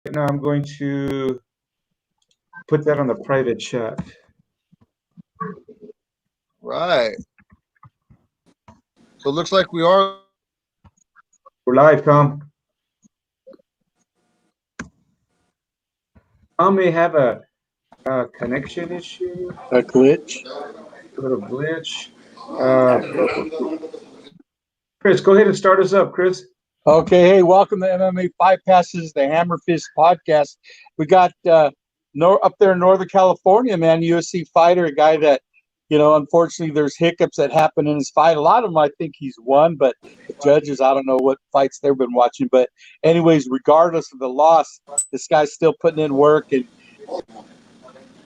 Now I'm going to put that on the private chat. Right. So it looks like we're live, Tom. Tom may have a connection issue. A glitch. A little glitch. Chris, go ahead and start us up, Chris. Okay, hey, welcome to MMA Five Passes, the Hammer Fist podcast. We got up there in Northern California, man, UFC fighter, a guy that, unfortunately there's hiccups that happen in his fight. A lot of them I think he's won, but the judges, I don't know what fights they've been watching. But anyways, regardless of the loss, this guy's still putting in work, and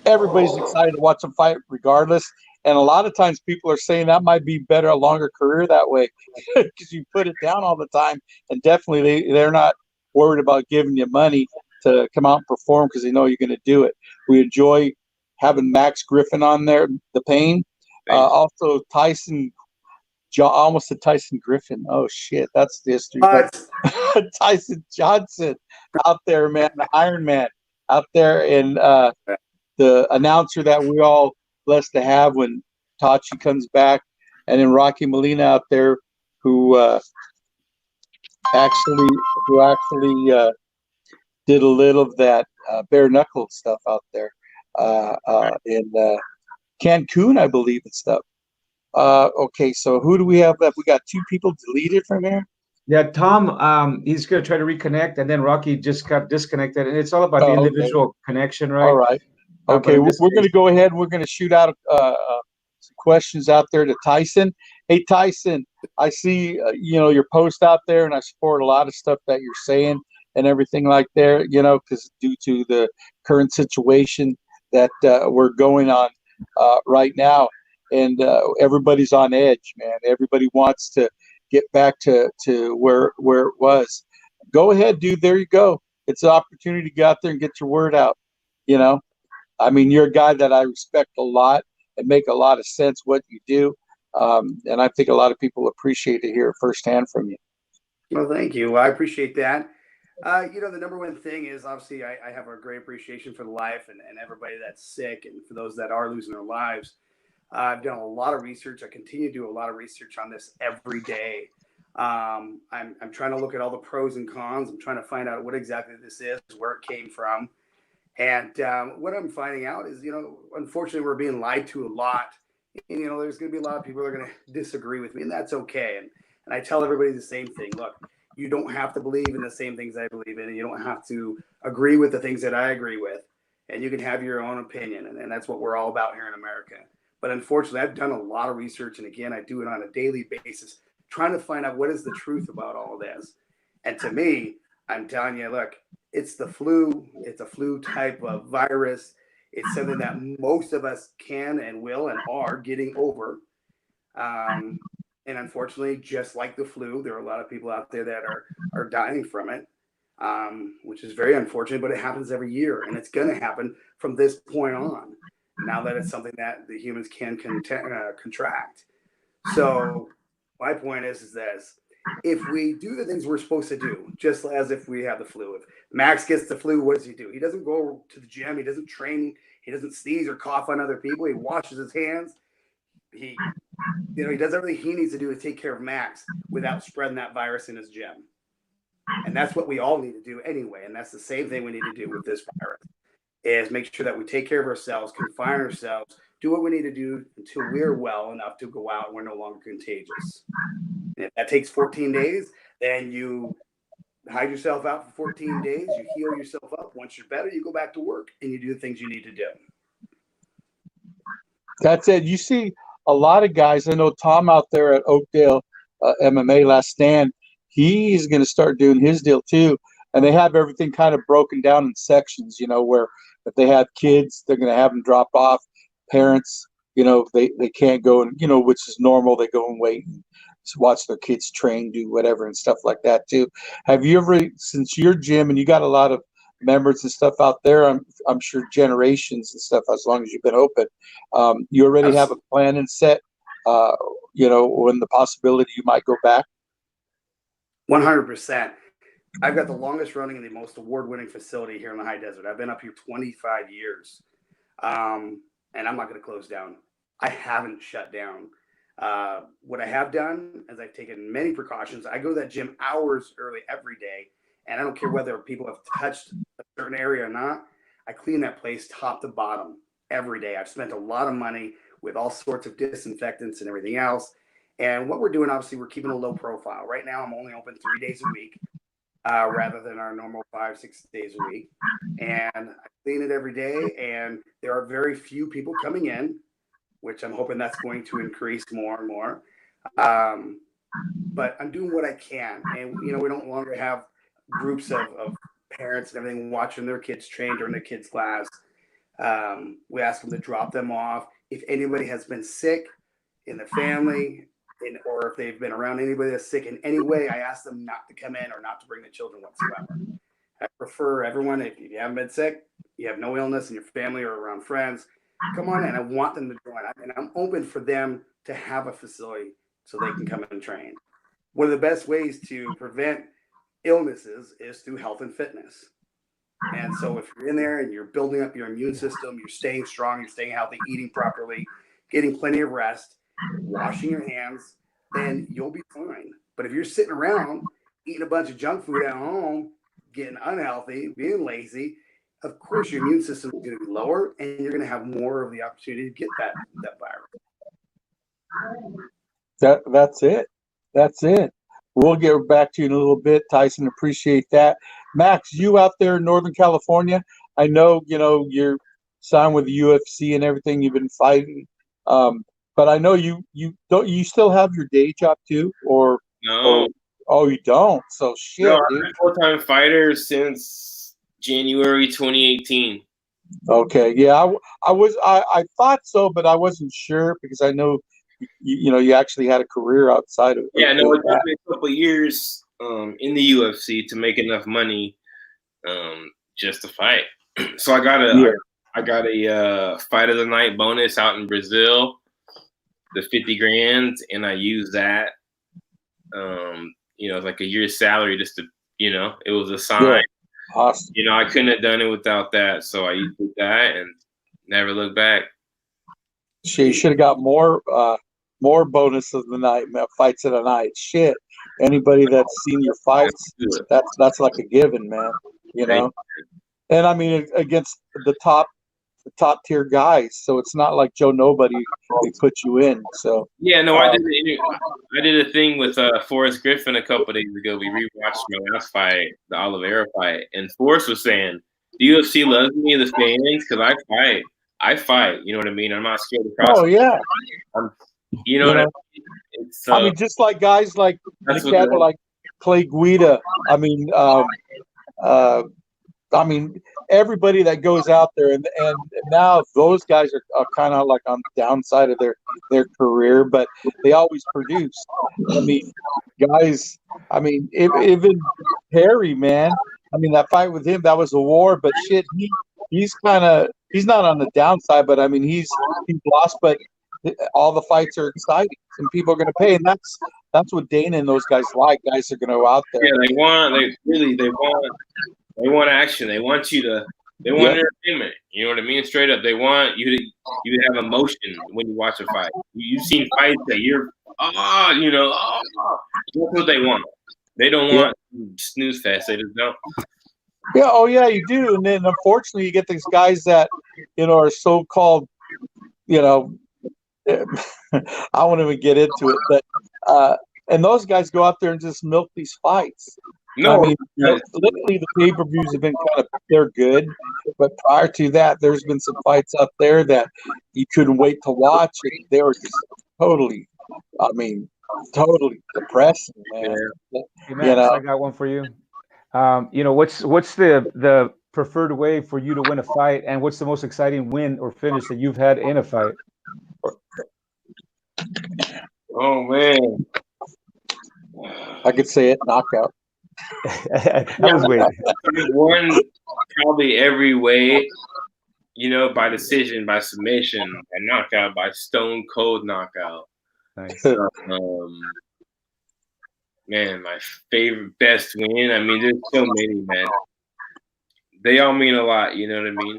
everybody's excited to watch him fight regardless. And a lot of times people are saying that might be better, a longer career that way, because you put it down all the time. And definitely they're not worried about giving you money to come out and perform because they know you're going to do it. We enjoy having Max Griffin on there, the pain. Also Tyson, almost a Tyson Griffin. Oh, shit, that's the history. Tyson Johnson out there, man, the Iron Man out there. And the announcer that we all blessed to have when Tachi comes back, and then Rocky Molina out there who actually did a little of that bare knuckle stuff out there in Cancun, I believe, and stuff. Okay, so who do we have left? We got two people deleted from here. Yeah, Tom, he's going to try to reconnect, and then Rocky just got disconnected, and it's all about the individual connection, right? All right. Okay, we're going to go ahead. We're going to shoot out some questions out there to Tyson. Hey, Tyson, I see your post out there, and I support a lot of stuff that you're saying and everything like there. Because due to the current situation that we're going on right now, and everybody's on edge, man. Everybody wants to get back to where it was. Go ahead, dude. There you go. It's an opportunity to get out there and get your word out. I mean, you're a guy that I respect a lot and make a lot of sense what you do. And I think a lot of people appreciate to hear firsthand from you. Well, thank you. I appreciate that. The number one thing is obviously I have a great appreciation for the life and everybody that's sick and for those that are losing their lives. I've done a lot of research. I continue to do a lot of research on this every day. I'm trying to look at all the pros and cons. I'm trying to find out what exactly this is, where it came from. And what I'm finding out is, unfortunately, we're being lied to a lot. And, there's going to be a lot of people that are going to disagree with me, and that's okay. And I tell everybody the same thing. Look, you don't have to believe in the same things I believe in, and you don't have to agree with the things that I agree with. And you can have your own opinion, and that's what we're all about here in America. But unfortunately, I've done a lot of research, and again, I do it on a daily basis, trying to find out what is the truth about all of this. And to me, I'm telling you, look, it's the flu. It's a flu type of virus. It's something that most of us can and will and are getting over. And unfortunately, just like the flu, there are a lot of people out there that are dying from it, which is very unfortunate, but it happens every year. And it's going to happen from this point on, now that it's something that the humans can contract. So my point is this. If we do the things we're supposed to do, just as if we have the flu, if Max gets the flu, what does he do? He doesn't go to the gym. He doesn't train. He doesn't sneeze or cough on other people. He washes his hands. He does everything he needs to do to take care of Max without spreading that virus in his gym. And that's what we all need to do anyway. And that's the same thing we need to do with this virus, is make sure that we take care of ourselves, confine ourselves, do what we need to do until we're well enough to go out and we're no longer contagious. And if that takes 14 days, then you hide yourself out for 14 days, you heal yourself up. Once you're better, you go back to work and you do the things you need to do. That's it. You see a lot of guys. I know Tom out there at Oakdale MMA Last Stand, he's going to start doing his deal too. And they have everything kind of broken down in sections, where if they have kids, they're going to have them drop off. Parents, they can't go and, which is normal. They go and wait and watch their kids train, do whatever and stuff like that too. Have you ever, since your gym and you got a lot of members and stuff out there, I'm sure generations and stuff, as long as you've been open, you already have a plan and set, when the possibility you might go back? 100%. I've got the longest running and the most award-winning facility here in the high desert. I've been up here 25 years, and I'm not going to close down. I haven't shut down. What I have done is I've taken many precautions. I go to that gym hours early every day, and I don't care whether people have touched a certain area or not. I clean that place top to bottom every day. I've spent a lot of money with all sorts of disinfectants and everything else. And what we're doing, obviously, we're keeping a low profile. Right now, I'm only open 3 days a week. Rather than our normal 5-6 days a week. And I clean it every day. And there are very few people coming in, which I'm hoping that's going to increase more and more. But I'm doing what I can. And, we don't longer have groups of parents and everything watching their kids train during their kids' class. We ask them to drop them off. If anybody has been sick in the family, or if they've been around anybody that's sick in any way, I ask them not to come in or not to bring the children whatsoever. I prefer everyone, if you haven't been sick, you have no illness in your family or around friends, come on in. I want them to join. And I'm open for them to have a facility so they can come and train. One of the best ways to prevent illnesses is through health and fitness. And so if you're in there and you're building up your immune system, you're staying strong, you're staying healthy, eating properly, getting plenty of rest, washing your hands, then you'll be fine. But if you're sitting around eating a bunch of junk food at home, getting unhealthy, being lazy, of course your immune system is going to be lower and you're going to have more of the opportunity to get that virus. That's it. That's it. We'll get back to you in a little bit, Tyson. Appreciate that. Max, you out there in Northern California, I know, you're signed with the UFC and everything. You've been fighting. But I know you still have your day job too, or no? Oh, you don't. So shit, no, dude. I'm a full-time fighter since January 2018. Okay, yeah, I thought so, but I wasn't sure because I know you actually had a career outside of Yeah, no, it took me a couple of years in the UFC to make enough money just to fight. So I got a fight of the night bonus out in Brazil, the 50 grand, and I used that. It's like a year's salary just to, it was a sign. Yeah. Awesome. I couldn't have done it without that, so I used that and never looked back. Shit, you should have got more bonus of the night, fights of the night. Shit, anybody that's seen your fights, that's like a given, man. And I mean against the top tier guys, so it's not like Joe Nobody they put you in. So yeah, no, I did a thing with Forrest Griffin a couple of days ago. We rewatched my last fight, the Oliveira fight, and Forrest was saying the UFC loves me, the fans, because I fight. You know what I mean? I'm not scared to cross. Oh yeah. What I mean? It's, I mean, just like guys like like Clay Guida. I mean, everybody that goes out there, and now those guys are kind of like on the downside of their career, but they always produce. I mean, guys. I mean, even Harry, man. I mean, that fight with him, that was a war, but shit, he's not on the downside, but I mean, he's lost, but all the fights are exciting and people are going to pay, and that's what Dana and those guys like. Guys are going to go out there. Yeah, they want action. They want entertainment. You know what I mean? Straight up, they want you to have emotion when you watch a fight. You've seen fights that you're that's what they want. They don't want snooze fest. They just don't. Yeah, oh yeah, you do. And then unfortunately you get these guys that, are so-called, I won't even get into it, but and those guys go out there and just milk these fights. No, I mean, lately the pay-per-views have been they're good, but prior to that, there's been some fights up there that you couldn't wait to watch. They were just totally depressing, man. Hey, Max, I got one for you. What's the preferred way for you to win a fight, and what's the most exciting win or finish that you've had in a fight? Oh man, I could say it, knockout. I was waiting. Won probably every way, by decision, by submission, by knockout, by stone cold knockout. Nice. Man, my favorite best win. I mean, there's so many, man. They all mean a lot. You know what I mean?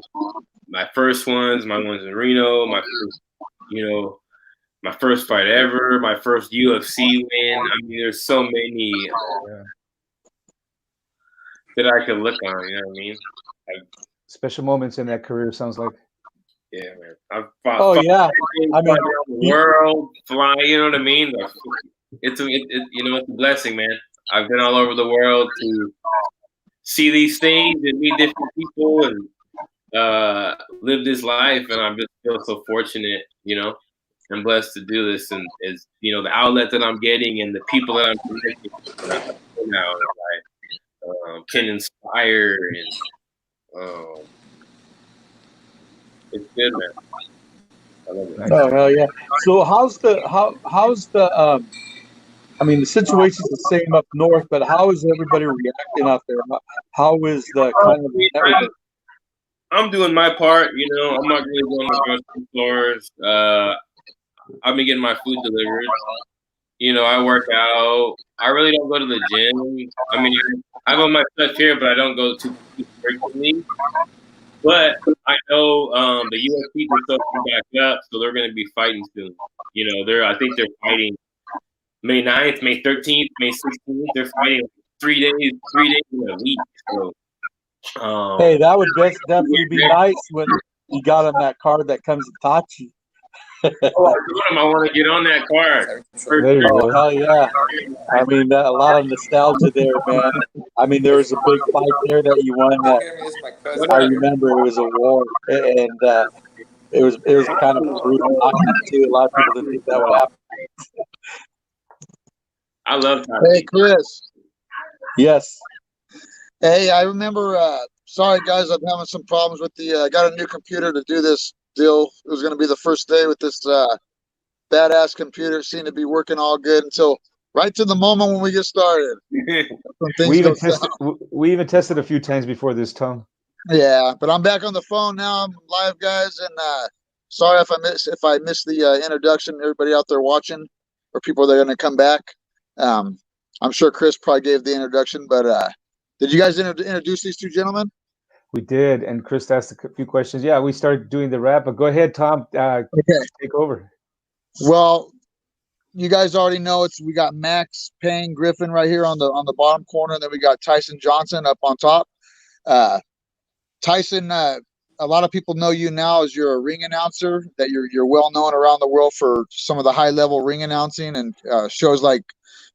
My first ones, my ones in Reno, my first, my first fight ever, my first UFC win. I mean, there's so many that I could look on. You know what I mean? Special moments in that career, sounds like. Yeah, man. I've fought, I mean, around the world, fly. You know what I mean? It's a blessing, man. I've been all over the world to see these things and meet different people and live this life, and I just feel so fortunate, I'm blessed to do this, and is the outlet that I'm getting and the people that I'm connecting with now, and I can inspire, and it's good, man. I love it. Oh hell yeah! So how's the I mean, the situation's the same up north, but how is everybody reacting out there? How is the kind of network? I'm doing my part, I'm not really going to grocery stores. I've been getting my food delivered. I work out. I really don't go to the gym. I mean, I have all my stuff here, but I don't go too frequently. But I know the UFC is still back up, so they're going to be fighting soon. I think they're fighting May 9th, May 13th, May 16th. They're fighting 3 days in a week. So, hey, that would definitely be nice when you got on that card that comes to Tachi. I want to get on that card. There you go. Hell yeah! I mean, a lot of nostalgia there, man. I mean, there was a big fight there that you won. That I remember it was a war, and it was kind of brutal too. A lot of people didn't think that would happen. I love Tachi. Hey, Chris. Yes. Hey, I remember. Sorry, guys, I'm having some problems with the. I got a new computer to do this deal. It was going to be the first day with this badass computer. It seemed to be working all good until right to the moment when we get started. We even tested a few times before this, Tom. Yeah, but I'm back on the phone now. I'm live, guys, and sorry if I missed the introduction. Everybody out there watching, or people that are going to come back. I'm sure Chris probably gave the introduction, but did you guys introduce these two gentlemen? We did, and Chris asked a few questions. Yeah, we started doing the wrap, but go ahead, Tom. Okay. Take over. Well, you guys already know we got Max Payne Griffin right here on the bottom corner, and then we got Tyson Johnson up on top. Tyson, a lot of people know you now as you're a ring announcer, that you're well known around the world for some of the high level ring announcing and shows like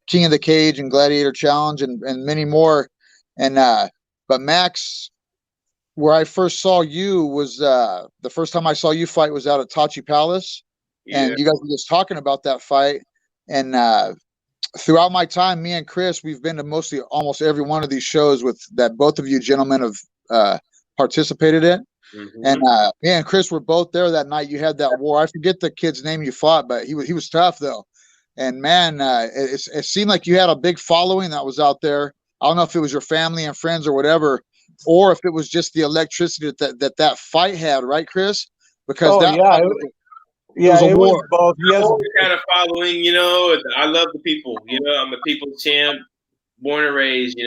King of the Cage and Gladiator Challenge and many more. And but Max, where I first saw you was the first time I saw you fight was out at Tachi Palace. Yeah. And you guys were just talking about that fight. And throughout my time, me and Chris, we've been to almost every one of these shows with that both of you gentlemen have participated in. Mm-hmm. And me and Chris were both there that night. You had that war. I forget the kid's name you fought, but he was tough though. And man, it seemed like you had a big following that was out there. I don't know if it was your family and friends or whatever, or if it was just the electricity that fight had, right, Chris? Because it was both. Yes, kind of following. I love the people. I'm a people's champ, born and raised.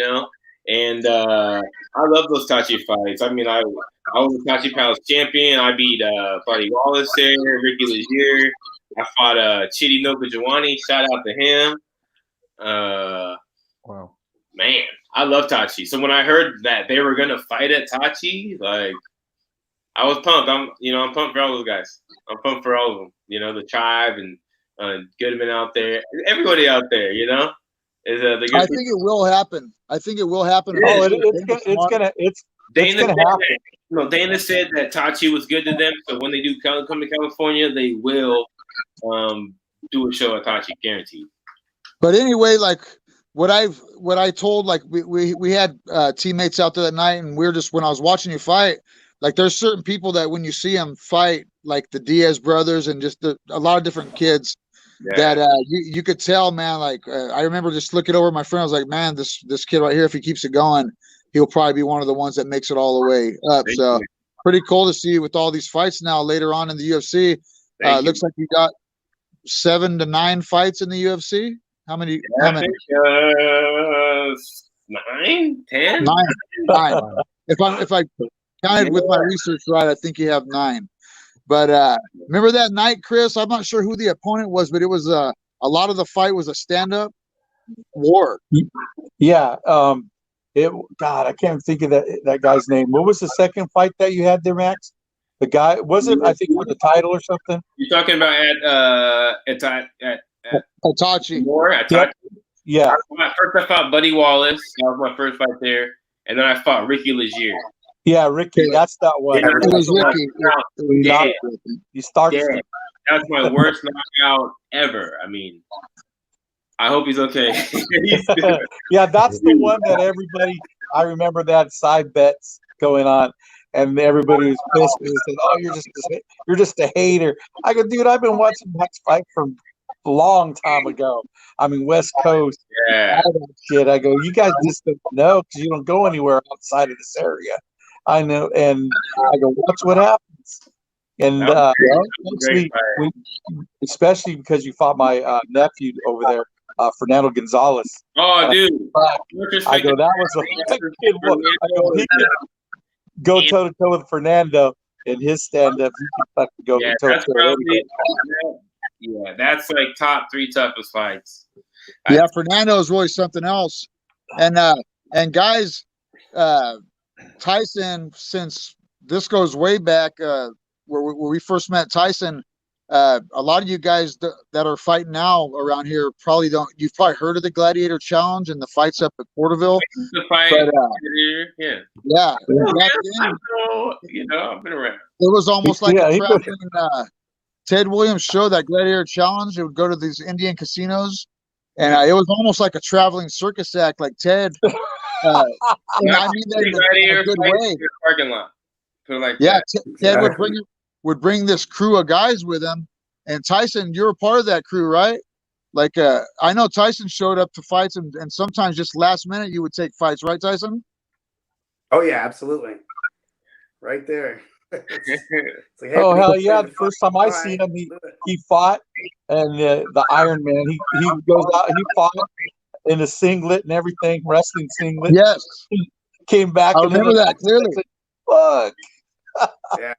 And I love those Tachi fights. I mean, I was a Tachi Palace champion. I beat Buddy Wallace there, Ricky Legier. I fought Chidi Nokajawani. Shout out to him. Wow. Man, I love Tachi. So when I heard that they were gonna fight at Tachi, I was pumped. I'm pumped for all those guys. I'm pumped for all of them. The tribe and Goodman out there, everybody out there. I think it will happen. It's gonna happen. Dana said that Tachi was good to them, so when they do come to California, they will do a show at Tachi, guaranteed. But anyway, what I told, we had teammates out there that night, and we were just, when I was watching you fight, there's certain people that when you see them fight, like the Diaz brothers and just a lot of different kids, that you could tell, man. I remember just looking over at my friend. I was like, man, this kid right here, if he keeps it going, he'll probably be one of the ones that makes it all the way up. So pretty cool to see you with all these fights now later on in the UFC. Looks like you got 7 to 9 fights in the UFC. How many? I How many? think 9, 10. Nine. If I counted with my research right, I think you have 9. But remember that night, Chris? I'm not sure who the opponent was, but it was a lot of the fight was a stand-up war. Yeah. God, I can't think of that guy's name. What was the second fight that you had there, Max? The guy was it? I think for the title or something. You're talking about at Itachi. War? Yeah. First I fought Buddy Wallace. That was my first fight there, and then I fought Ricky Legier. Yeah, Ricky. That's that one. Yeah, It was Ricky. He starts. Yeah. That's my worst knockout ever. I mean, I hope he's okay. Yeah, that's the one that everybody. I remember that side bets going on, and everybody was pissed. They said, "Oh, you're just a hater." I go, dude, I've been watching Max fight from a long time ago. I mean, West Coast, Yeah. all that shit. I go, you guys just don't know because you don't go anywhere outside of this area. I know, and I go, watch what happens. And especially because you fought my nephew over there, Fernando Gonzalez. Oh, dude. I go, that was a good one. I go, he could go toe to toe with Fernando in his stand-up. He could go toe to toe. Yeah, that's like top 3 toughest fights. Yeah, Fernando is really something else. And guys, Tyson, since this goes way back, where we first met Tyson, a lot of you guys that are fighting now around here probably don't. You've probably heard of the Gladiator Challenge and the fights up at Porterville. The fight, yeah. Back then, I've been around. It was almost like a traveling Ted Williams show, that Gladiator Challenge. It would go to these Indian casinos, and it was almost like a traveling circus act. Like Ted, I mean that in a good way. Parking lot. Ted would bring this crew of guys with him, and Tyson, you're a part of that crew, right? Like I know Tyson showed up to fights, and sometimes just last minute you would take fights, right, Tyson? Oh yeah, absolutely, right there. It's like, hey, oh hell yeah! The first time I seen him, he fought, and the Iron Man. He goes out. He fought in a singlet and everything, wrestling singlet. Yes. He came back. I remember that clearly. Fuck. Yeah.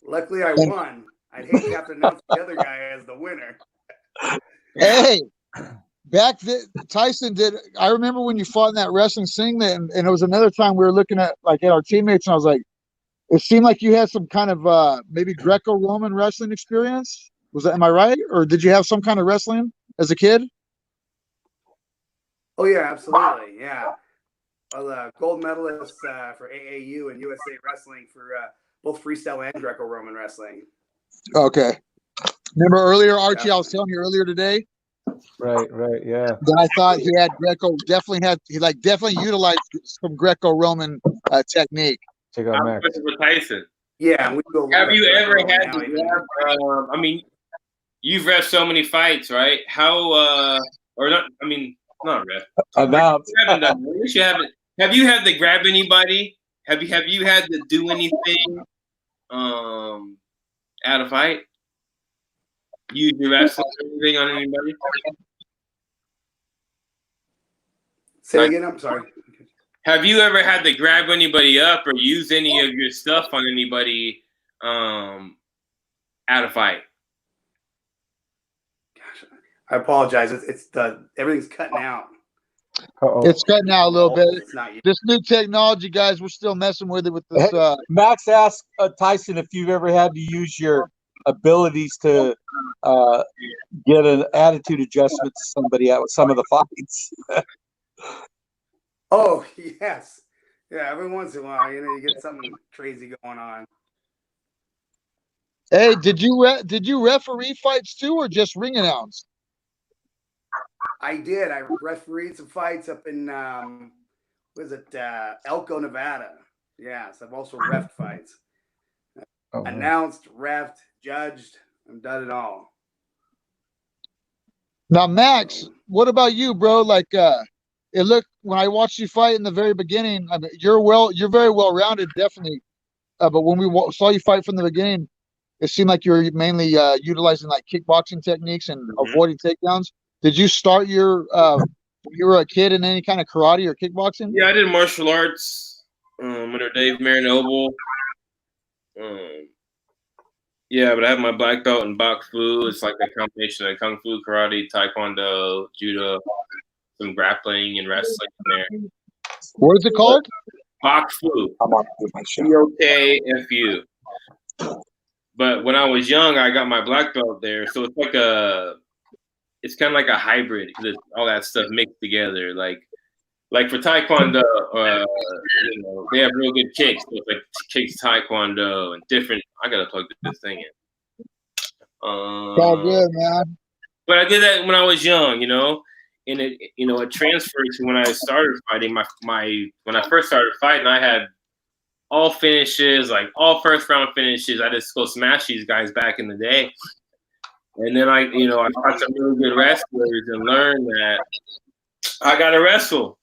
Luckily, I won. I'd hate to have to announce the other guy as the winner. Hey, back then, Tyson did. I remember when you fought in that wrestling singlet, and it was another time we were looking at our teammates, and I was like, it seemed like you had some kind of maybe Greco-Roman wrestling experience. Am I right? Or did you have some kind of wrestling as a kid? Oh yeah, absolutely. Yeah. A gold medalist for AAU and USA Wrestling for both freestyle and Greco-Roman wrestling. Okay. Remember earlier, Archie, I was telling you earlier today. Right, yeah. That I thought he had definitely utilized some Greco-Roman technique. Check out Max. With Tyson. Yeah. Have you ever had to grab? I mean, you've ref so many fights, right? How or not? I mean, not ref. You haven't. Have you had to grab anybody? Have you had to do anything at a fight? Use your wrestling or anything on anybody? Say again. I'm sorry. Have you ever had to grab anybody up or use any of your stuff on anybody at a fight? Gosh, I apologize. It's everything's cutting out. Uh-oh. It's cutting out a little bit. This new technology, guys, we're still messing with it with this. Max asked Tyson if you've ever had to use your abilities to get an attitude adjustment to somebody at some of the fights. Oh yes, yeah. Every once in a while, you get something crazy going on. Hey, did you referee fights too, or just ring announce? I did. I refereed some fights up in Elko, Nevada. Yes, I've also reffed fights. Announced, reffed, judged. I've done it all. Now, Max, what about you, bro? Like, it looked when I watched you fight in the very beginning. I mean, you're very well rounded, definitely. But when we saw you fight from the beginning, it seemed like you were mainly utilizing like kickboxing techniques and avoiding takedowns. Did you start your when you were a kid in any kind of karate or kickboxing? Yeah, I did martial arts under Dave Marinoble. Yeah, but I have my black belt in Bok Fu. It's like a combination of Kung Fu, karate, Taekwondo, Judo, some grappling and wrestling in there. What is it called? Bok Fu. BOKFU. But when I was young, I got my black belt there. So it's like it's kind of like a hybrid. All that stuff mixed together. Like for Taekwondo, you know, they have real good kicks. So it's like kicks Taekwondo and different. I gotta plug this thing in. It's all good, man. But I did that when I was young, you know, and it transferred to when I started fighting. When I first started fighting, I had all finishes, like all first round finishes. I just go smash these guys back in the day, and then I fought some really good wrestlers and learned that I gotta wrestle.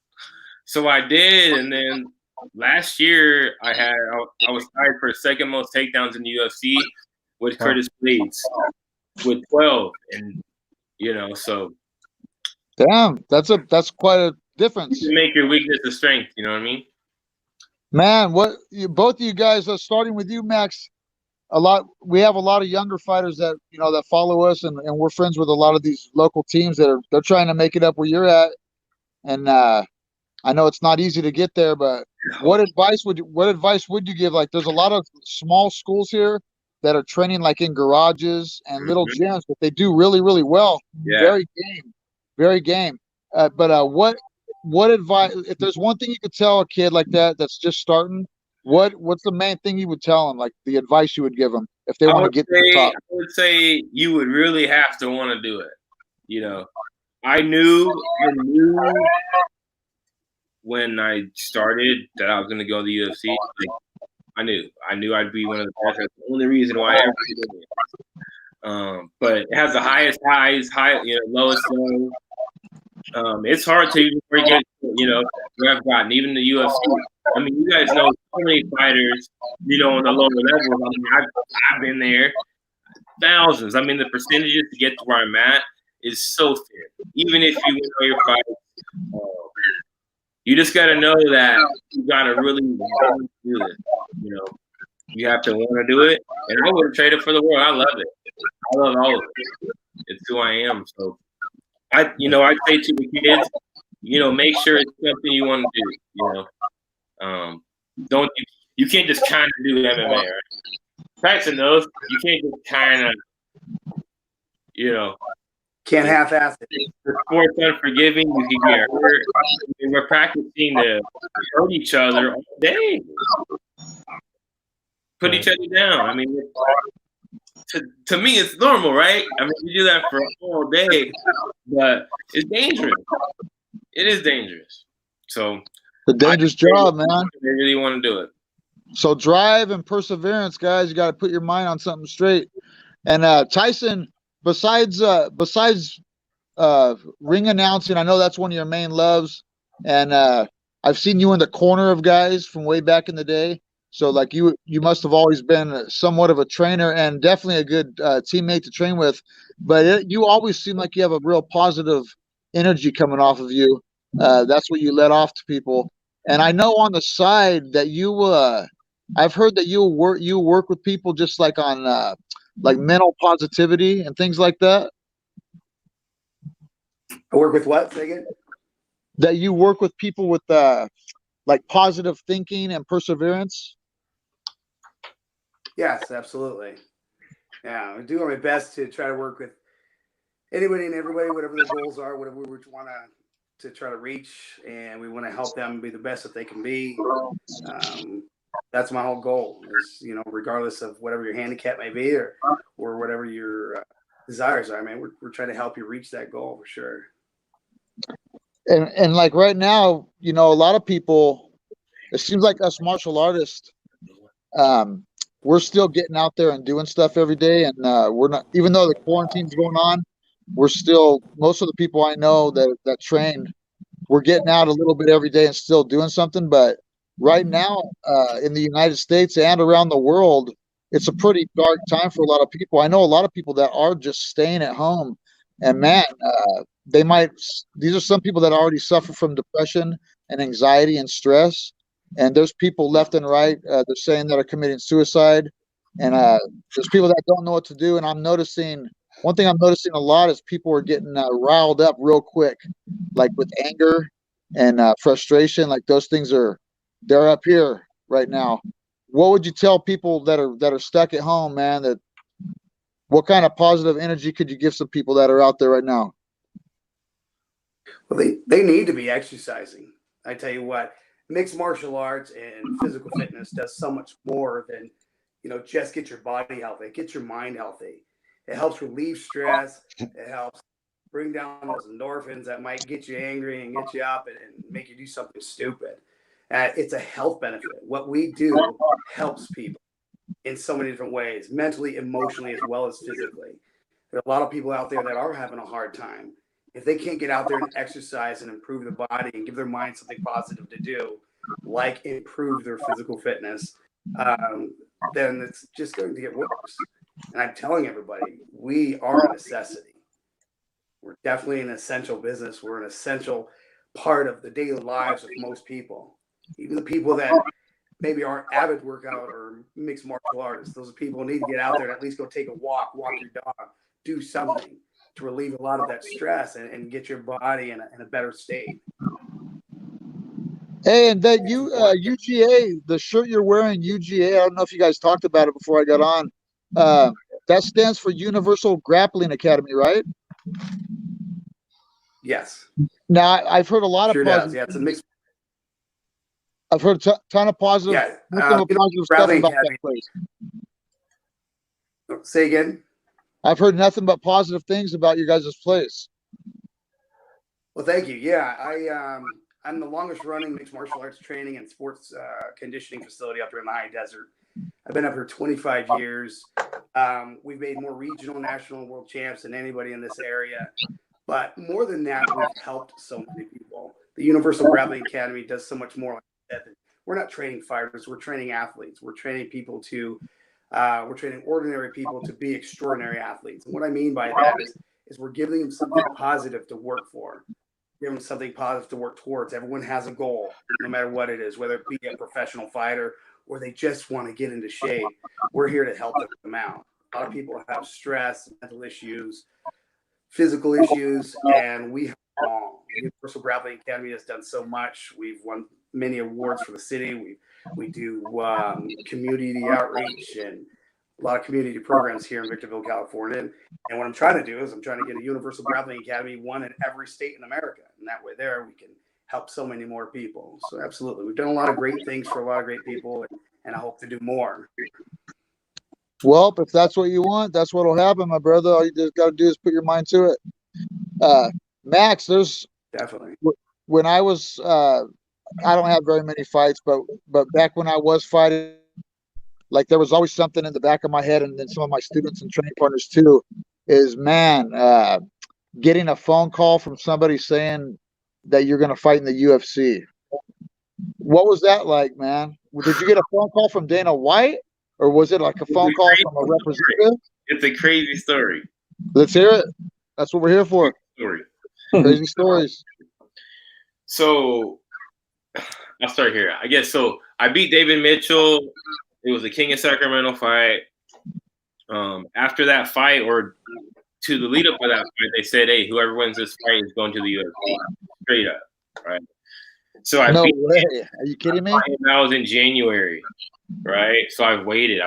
So I did, and then last year I was tied for second most takedowns in the UFC with Curtis Blades with 12, and so damn, that's quite a difference. You can make your weakness a strength. You know what I mean? Man, both of you guys, starting with you, Max. We have a lot of younger fighters that that follow us, and we're friends with a lot of these local teams they're trying to make it up where you're at, and I know it's not easy to get there, but what advice would you give? Like, there's a lot of small schools here that are training like in garages and little gyms, but they do really, really well. Yeah. Very game. But what advice? If there's one thing you could tell a kid like that's just starting, what's the main thing you would tell them? Like the advice you would give them if they want to get to the top? I would say you would really have to want to do it. I knew when I started that I was going to go to the UFC. Like, I knew I'd be one of the best. That's the only reason why I ever did it. But it has the highest highs, lowest lows. It's hard to even forget, where I've gotten, even the UFC. I mean, you guys know so many fighters, on the lower levels. I mean, I've been there, thousands. I mean, the percentages to get to where I'm at is so thin. Even if you win all your fights, you just got to know that you got to really want to do it. You have to want to do it. And I wouldn't trade it for the world. I love it. I love all of it. It's who I am. So I say to the kids, make sure it's something you want to do. You can't just kind of do MMA. Right? Tyson knows you can't just kind of, can't half-ass it. The sport's unforgiving. You can get hurt. We're practicing to hurt each other all day. Put each other down. I mean, to me, it's normal, right? I mean, we do that for all day, but it's dangerous. It is dangerous. So, it's a dangerous job, man. They really want to do it. So drive and perseverance, guys. You got to put your mind on something straight. And Tyson, besides ring announcing, I know that's one of your main loves, and I've seen you in the corner of guys from way back in the day. So like you must have always been somewhat of a trainer and definitely a good teammate to train with. But you always seem like you have a real positive energy coming off of you. That's what you let off to people. And I know on the side that I've heard that you work with people just like on like mental positivity and things like that. I work with what? Say again? That you work with people with like positive thinking and perseverance. Yes, absolutely. Yeah, I do my best to try to work with anybody and everybody, whatever their goals are, whatever we want to try to reach, and we want to help them be the best that they can be. That's my whole goal is, regardless of whatever your handicap may be or whatever your desires are. I mean, we're trying to help you reach that goal for sure. And like right now, a lot of people, it seems like us martial artists, we're still getting out there and doing stuff every day. And we're not, even though the quarantine's going on, we're still, most of the people I know that train, we're getting out a little bit every day and still doing something. But right now, in the United States and around the world, it's a pretty dark time for a lot of people. I know a lot of people that are just staying at home, and man, these are some people that already suffer from depression and anxiety and stress. And there's people left and right, they're saying that are committing suicide. And there's people that don't know what to do. And one thing I'm noticing a lot is people are getting riled up real quick, like with anger and frustration. Like those things they're up here right now. What would you tell people that are stuck at home, man? What kind of positive energy could you give some people that are out there right now? Well, they need to be exercising. I tell you what, mixed martial arts and physical fitness does so much more than, just get your body healthy. It gets your mind healthy. It helps relieve stress. It helps bring down those endorphins that might get you angry and get you up and make you do something stupid. It's a health benefit. What we do helps people in so many different ways, mentally, emotionally, as well as physically. There are a lot of people out there that are having a hard time. If they can't get out there and exercise and improve their body and give their mind something positive to do, like improve their physical fitness, then it's just going to get worse. And I'm telling everybody, we are a necessity. We're definitely an essential business. We're an essential part of the daily lives of most people. Even the people that maybe aren't avid workout or mixed martial artists, those people need to get out there and at least go take a walk your dog, do something to relieve a lot of that stress and get your body in a better state. Hey, and that UGA, the shirt you're wearing, UGA, I don't know if you guys talked about it before I got on. That stands for Universal Grappling Academy, right? Yes. Now, I've heard a lot of positive. Yeah, it's a mix. I've heard a ton of positive, positive stuff about that place. Say again? I've heard nothing but positive things about you guys' place. Well, thank you. Yeah, I'm the longest running mixed martial arts training and sports conditioning facility up there in the high desert. I've been up here 25 years. We've made more regional, national, world champs than anybody in this area. But more than that, we've helped so many people. The Universal Grappling Academy does so much more. We're not training fighters. We're training athletes. We're training people we're training ordinary people to be extraordinary athletes. And what I mean by that is we're giving them something positive to work for. Giving them something positive to work towards. Everyone has a goal, no matter what it is, whether it be a professional fighter or they just want to get into shape. We're here to help them out. A lot of people have stress, mental issues, physical issues, and we have them all. The Universal Grappling Academy has done so much. We've won many awards for the city. We do community outreach and a lot of community programs here in Victorville, California. And what I'm trying to do is I'm trying to get a Universal Grappling Academy, one in every state in America. And that way there we can help so many more people. So absolutely. We've done a lot of great things for a lot of great people, and I hope to do more. Well, if that's what you want, that's what will happen, my brother. All you just got to do is put your mind to it. Max, there's definitely when I was I don't have very many fights, but back when I was fighting, like there was always something in the back of my head, and then some of my students and training partners too, is getting a phone call from somebody saying that you're going to fight in the UFC. What was that like, man? Did you get a phone call from Dana White, or was it like a phone call from a representative? It's a crazy story. Let's hear it. That's what we're here for. Crazy stories. So I'll start here. I guess so. I beat David Mitchell. It was the King of Sacramento fight. After that fight, or to the lead up to that fight, they said, "Hey, whoever wins this fight is going to the UFC." Straight up, right? So I no way. Are you kidding me? That was in January, right? So I waited,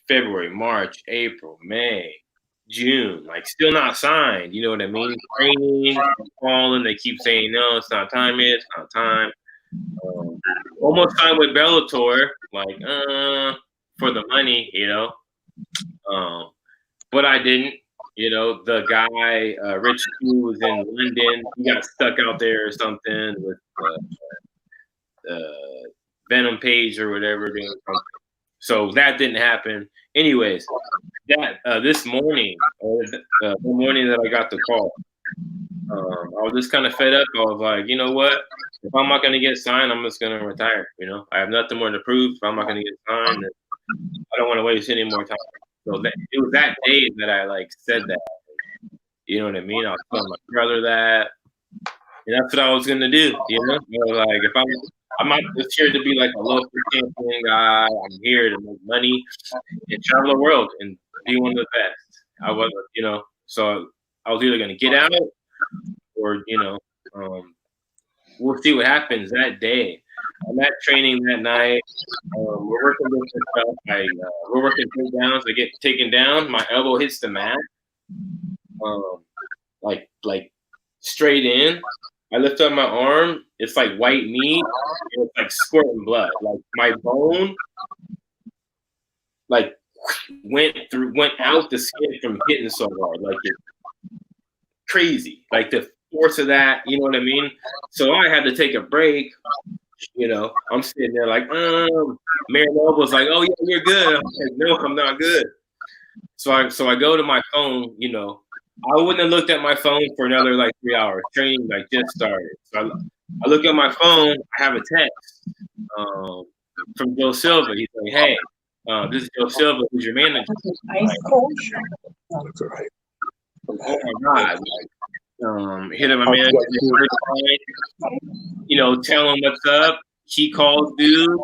February, March, April, May, June, like still not signed. You know what I mean? Training, calling. They keep saying, no, it's not time yet. It's not time. Almost signed with Bellator, like, for the money, but I didn't. The guy, Rich Q, was in London. He got stuck out there or something with Venom Page or whatever. So that didn't happen. Anyways, this morning, the morning that I got the call, I was just kind of fed up. I was like, you know what? If I'm not going to get signed, I'm just going to retire. I have nothing more to prove. If I'm not going to get signed, I don't want to waste any more time. So it was that day that I said that. You know what I mean? I was telling my brother that, and that's what I was gonna do. You know, like if I'm not just here to be like a local champion guy. I'm here to make money and travel the world and be one of the best. I wasn't, you know, so I was either gonna get out or, you know, we'll see what happens that day. I'm at training that night. We're working with stuff. We're working takedowns. I get taken down. My elbow hits the mat, like straight in. I lift up my arm. It's like white meat. And it's like squirting blood. Like my bone, like went out the skin from hitting so hard. Like it's crazy. Like the force of that. You know what I mean? So I had to take a break. You know, I'm sitting there like, Mary Noble's like, oh yeah, you're good. I'm like, no, I'm not good. So I go to my phone. You know, I wouldn't have looked at my phone for another like 3 hours. Training like just started. So I look at my phone. I have a text from Joe Silva. He's like, hey, this is Joe Silva. Who's your manager? Ice cold. That's all right. Oh my God. Hit up my manager the first time, you know, tell him what's up. He calls dude.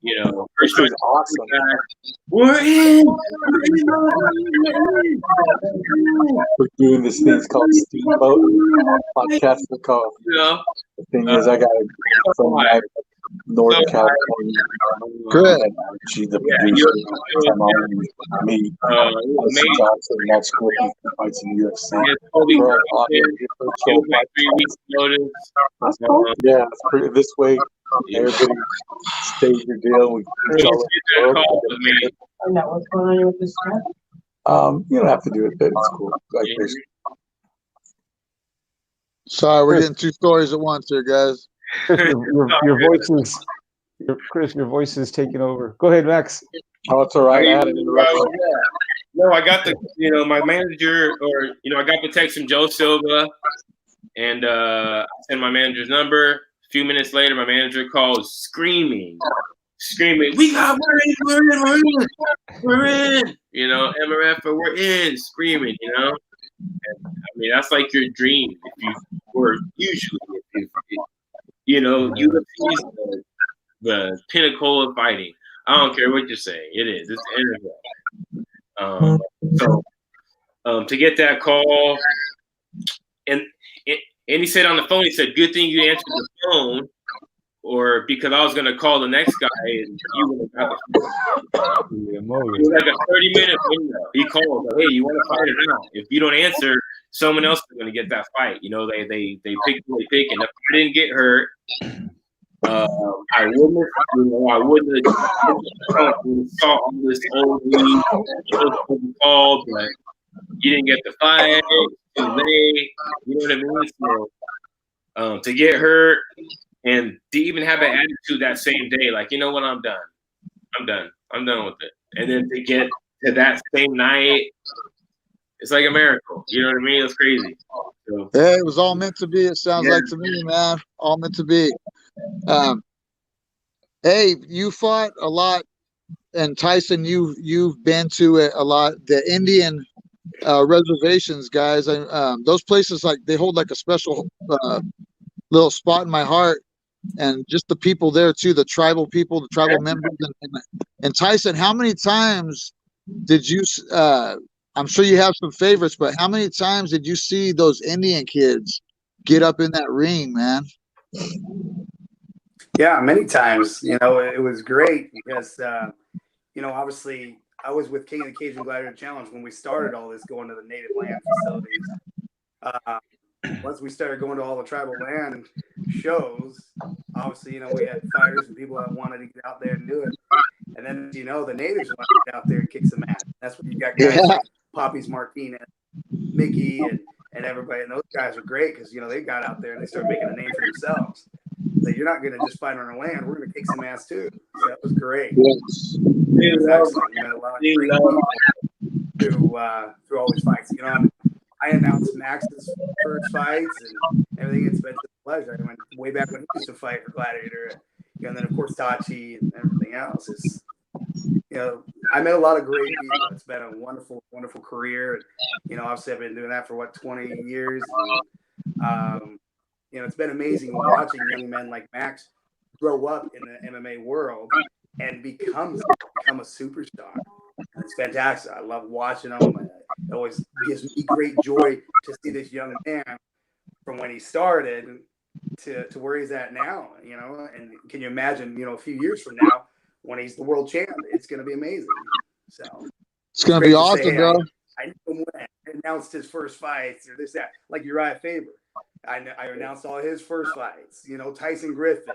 You know, first was awesome. We're in. We're doing this thing called Steamboat podcast for coffee. Yeah. The thing is, I got to from my Northern California. Good. She's the producer. Me, Tyson Johnson, Max Griffin fights in the UFC. Yeah, it's pretty, this way, everybody stays your deal. We find out what's going on with this strap. You don't have to do it, but it's cool. Like this. Sorry, we're getting two stories at once here, guys. Your voice is, Chris. Your voice is taking over. Go ahead, Max. Oh, it's all right. I had an interruption. No, I got the, you know, my manager, or you know, I got the text from Joe Silva, and I sent my manager's number. A few minutes later, my manager calls, screaming, "We got we're in!" You know, MRF, we're in, screaming. You know, and, I mean, that's like your dream if you were usually, if you know, UFC's the pinnacle of fighting. I don't care what you say. It is. It's NFL. So to get that call, and he said on the phone, he said, "Good thing you answered the phone, or because I was going to call the next guy and you would have got the phone." It was like a 30-minute window. He called, like, "Hey, you want to fight or not? If you don't answer, someone else is going to get that fight." You know, they pick who they pick, and if I didn't get hurt, I wouldn't have saw all this old league call, but you didn't get the fight. Too late. You know what I mean? So to get hurt and to even have an attitude that same day, like, you know what, I'm done with it. And then to get to that same night, it's like a miracle. You know what I mean? It's crazy. So, yeah, it was all meant to be. It sounds like to me, man. All meant to be. Hey, you fought a lot, and Tyson, you've been to it a lot. The Indian reservations, guys. Those places, like, they hold like a special little spot in my heart, and just the people there too, the tribal people, the tribal members. And Tyson, how many times did you? I'm sure you have some favorites, but how many times did you see those Indian kids get up in that ring, man? Yeah, many times. You know, it was great because, you know, obviously I was with King of the Cage and Gladiator Challenge when we started all this, going to the native land facilities. Once we started going to all the tribal land shows, obviously, you know, we had fighters and people that wanted to get out there and do it. And then, you know, the natives want to get out there and kick some ass. That's when you got guys like Poppy's Martinez, Mickey, and everybody. And those guys are great because, you know, they got out there and they started making a name for themselves. So you're not going to just fight on our land. We're going to kick some ass too. So that was great. Yes. It was excellent. You know, a lot of great through all these fights. You know, I announced Max's first fights and everything. It's been a pleasure. I went way back when he used to fight for Gladiator. You know, and then, of course, Tachi and everything else. Is, you know, I met a lot of great people. It's been a wonderful, wonderful career. You know, obviously I've been doing that for what, 20 years. And, you know, it's been amazing watching young men like Max grow up in the MMA world and become a superstar. And it's fantastic. I love watching him. It always gives me great joy to see this young man from when he started to where he's at now, you know. And can you imagine, you know, a few years from now when he's the world champ, it's going to be amazing. So it's going to be awesome, bro. I knew him when I announced his first fights or this, that, like Uriah Faber. I announced all his first fights, you know, Tyson Griffin.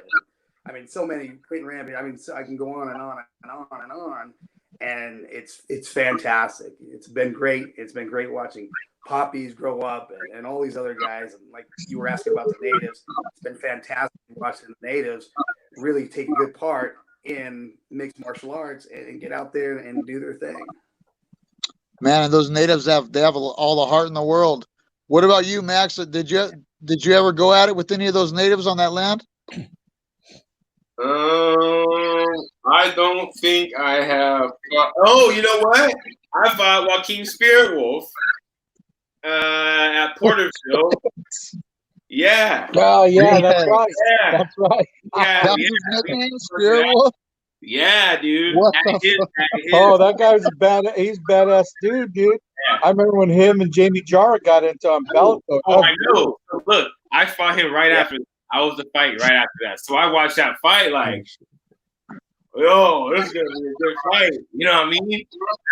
I mean, so many, Clayton Rampage. I mean, so I can go on and on and on and on. And it's fantastic. It's been great. It's been great watching Poppies grow up and all these other guys. And like you were asking about the natives, it's been fantastic watching the natives really take a good part in mixed martial arts and get out there and do their thing. Man, and those natives have all the heart in the world. What about you, Max? Did you ever go at it with any of those natives on that land? I don't think I have. Oh, you know what? I fought Joaquin Spirit Wolf at Porterville. Yeah. Oh, yeah, that's right. Yeah. That's right. Yeah. That was his nickname, Spirit Wolf? Yeah, dude. What Oh, that guy's bad. He's badass dude. Yeah. I remember when him and Jamie Jarrett got into Bellator. Oh, I know. Look, I fought him right after. I was the fight right after that. So I watched that fight like, yo, this is gonna be a good fight. You know what I mean?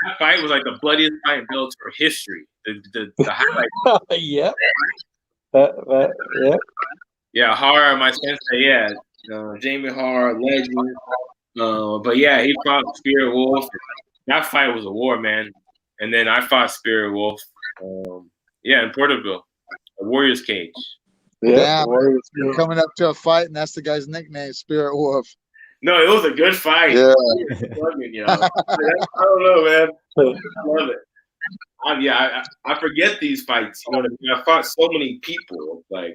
That fight was like the bloodiest fight in Bellator history. The highlight. Yep. Yeah. Yeah, Har, my sensei. Yeah, Jamie Har, legend. But yeah, he fought Spirit Wolf. That fight was a war, man. And then I fought Spirit Wolf. In Porterville, a Warriors cage. Yeah, you're coming up to a fight, and that's the guy's nickname, Spirit Wolf. No, it was a good fight. Yeah. You know? I don't know, man. I love it. I forget these fights. You know what I mean? I fought so many people. Like,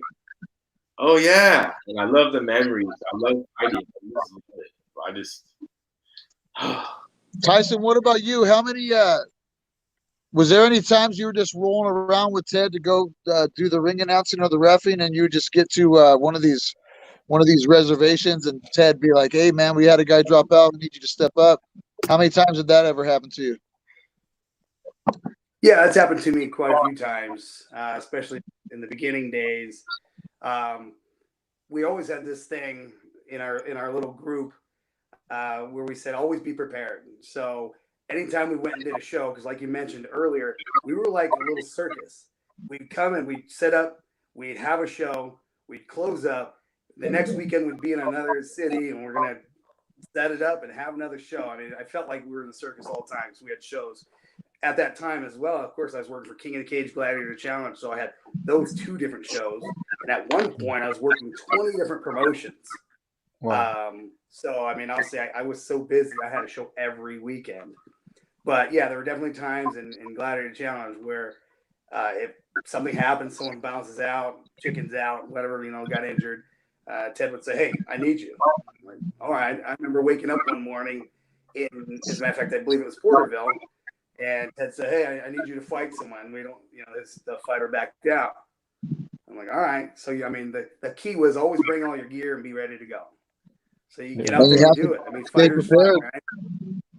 oh yeah, and I love the memories. I love fighting. I just. Tyson, what about you? How many? Was there any times you were just rolling around with Ted to go do the ring announcing or the reffing, and you would just get to one of these reservations, and Ted be like, "Hey, man, we had a guy drop out. We need you to step up." How many times did that ever happen to you? Yeah, that's happened to me quite a few times, especially in the beginning days. We always had this thing in our little group where we said, "Always be prepared." So anytime we went and did a show, because like you mentioned earlier, we were like a little circus. We'd come and we'd set up, we'd have a show, we'd close up. The next weekend we'd be in another city and we're going to set it up and have another show. I mean, I felt like we were in the circus all the time because we had shows at that time as well. Of course, I was working for King of the Cage, Gladiator Challenge, so I had those two different shows. And at one point, I was working 20 different promotions. Wow. So, I mean, I'll say I was so busy, I had a show every weekend. But, yeah, there were definitely times in Gladiator Challenge where if something happens, someone bounces out, chicken's out, whatever, you know, got injured, Ted would say, "Hey, I need you." I'm like, all right. I remember waking up one morning as a matter of fact, I believe it was Porterville, and Ted said, "Hey, I need you to fight someone. We don't, you know, it's the fighter backed out." I'm like, all right. So, I mean, the key was always bring all your gear and be ready to go. So you get out there and do it. I mean, fighters fight, right?